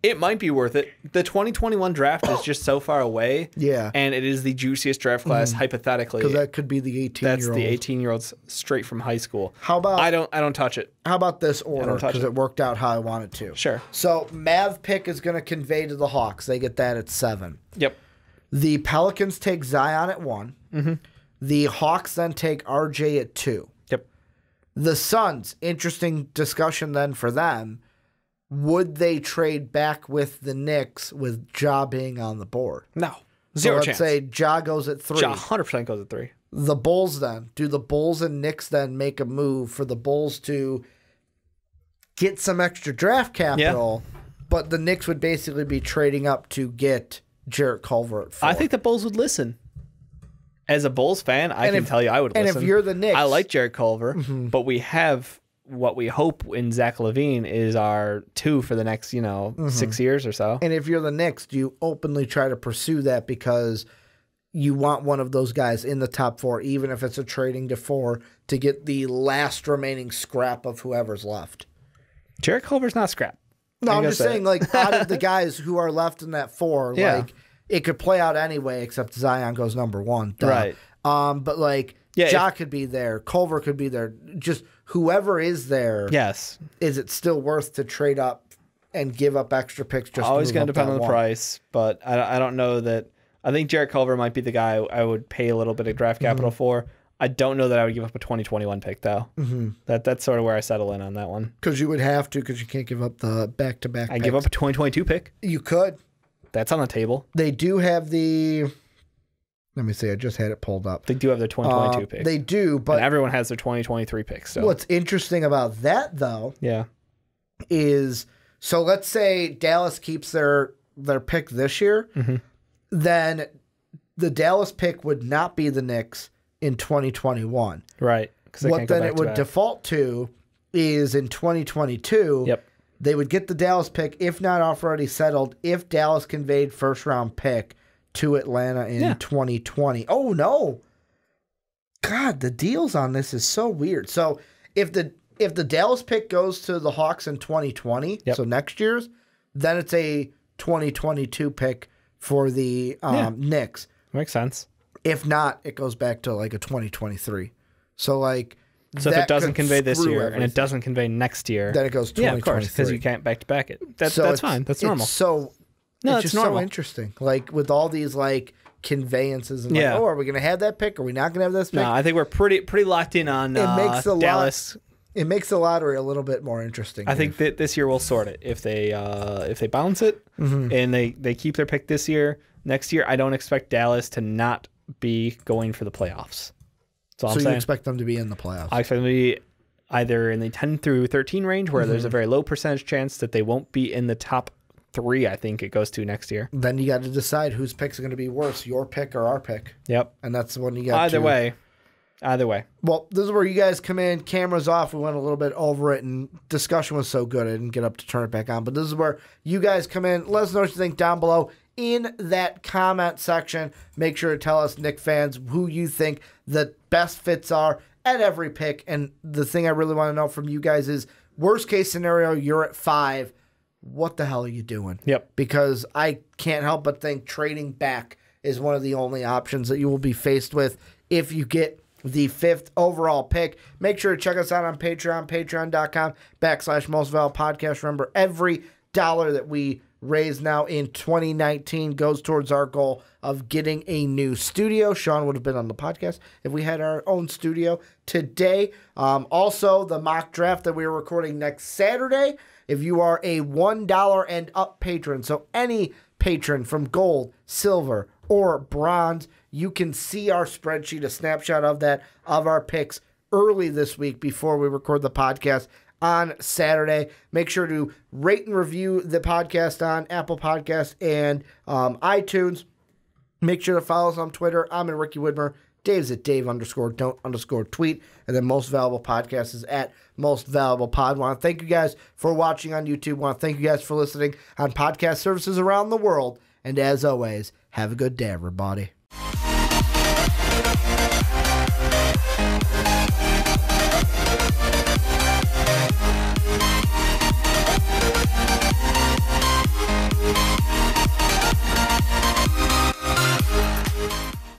It might be worth it. The 2021 draft is just so far away. Yeah. And it is the juiciest draft class, hypothetically. Because that could be the 18-year-old. That's the 18-year-olds straight from high school. How about... I don't touch it. How about this order? Because it worked out how I wanted to. Sure. So Mav pick is going to convey to the Hawks. They get that at 7. Yep. The Pelicans take Zion at 1. The Hawks then take RJ at 2. Yep. The Suns, interesting discussion then for them. Would they trade back with the Knicks with Ja being on the board? No. Zero chance. Let's say Ja goes at 3. Ja 100% goes at 3. The Bulls then. Do the Bulls and Knicks then make a move for the Bulls to get some extra draft capital, but the Knicks would basically be trading up to get Jarrett Culver at 4? I think the Bulls would listen. As a Bulls fan, I can tell you I would listen. And if you're the Knicks... I like Jarrett Culver, but we have... what we hope in Zach LaVine is our 2 for the next, 6 years or so. And if you're the Knicks, do you openly try to pursue that because you want one of those guys in the top 4, even if it's a trading to 4, to get the last remaining scrap of whoever's left? Jarrett Culver's not scrap. No, I'm just saying, like, out of the guys who are left in that 4, like, it could play out anyway, except Zion goes number 1. Duh. Right. But, like, Ja could be there. Culver could be there. Just whoever is there. Yes. Is it still worth to trade up and give up extra picks? Just always going to depend on the price, but I don't know that. I think Jarrett Culver might be the guy I would pay a little bit of draft capital for. I don't know that I would give up a 2021 pick, though. That's sort of where I settle in on that one. Because you would have to, because you can't give up the back-to-back I give up a 2022 pick. You could. That's on the table. They do have the... Let me see. I just had it pulled up. They do have their 2022 picks. They do, but... And everyone has their 2023 picks. So. What's interesting about that, though, is... So let's say Dallas keeps their pick this year, then the Dallas pick would not be the Knicks in 2021. Right. What then it would default to is in 2022, they would get the Dallas pick, if not already settled, if Dallas conveyed first-round pick to Atlanta in 2020. Oh, no. God, the deals on this is so weird. So if the Dallas pick goes to the Hawks in 2020, so next year's, then it's a 2022 pick for the Knicks. Makes sense. If not, it goes back to like a 2023. So like... So if it doesn't convey this year and it doesn't convey next year... Then it goes 2023. Yeah, of course, because you can't back-to-back it. That's fine. That's normal. It's just normal. So interesting. Like, with all these, like, conveyances and like, are we going to have that pick? Are we not going to have this pick? No, I think we're pretty locked in on Dallas. It makes the lottery a little bit more interesting. I think that this year we'll sort it. If they bounce it and they keep their pick this year, next year I don't expect Dallas to not be going for the playoffs. That's all I'm saying. You expect them to be in the playoffs? I expect them to be either in the 10 through 13 range, where there's a very low percentage chance that they won't be in the top 3. I think it goes to next year. Then you got to decide whose picks are going to be worse, your pick or our pick. Yep. And that's the one you got. Either way. Well, this is where you guys come in. Cameras off. We went a little bit over it, and discussion was so good I didn't get up to turn it back on. But this is where you guys come in. Let us know what you think down below in that comment section. Make sure to tell us, Knick fans, who you think the best fits are at every pick. And the thing I really want to know from you guys is, worst case scenario, you're at 5. What the hell are you doing? Yep. Because I can't help but think trading back is one of the only options that you will be faced with if you get the 5th overall pick. Make sure to check us out on Patreon, patreon.com/MostValuablePodcast. Remember, every dollar that we raise now in 2019 goes towards our goal of getting a new studio. Sean would have been on the podcast if we had our own studio today. Also, the mock draft that we are recording next Saturday. If you are a $1 and up patron, so any patron from gold, silver, or bronze, you can see our spreadsheet, a snapshot of that, of our picks early this week before we record the podcast on Saturday. Make sure to rate and review the podcast on Apple Podcasts and iTunes. Make sure to follow us on Twitter. I'm at Ricky Widmer. Dave's at Dave_don't_tweet. And then Most Valuable Podcast is at Most Valuable Pod. Want to thank you guys for watching on YouTube. Want to thank you guys for listening on podcast services around the world. And as always, have a good day, everybody.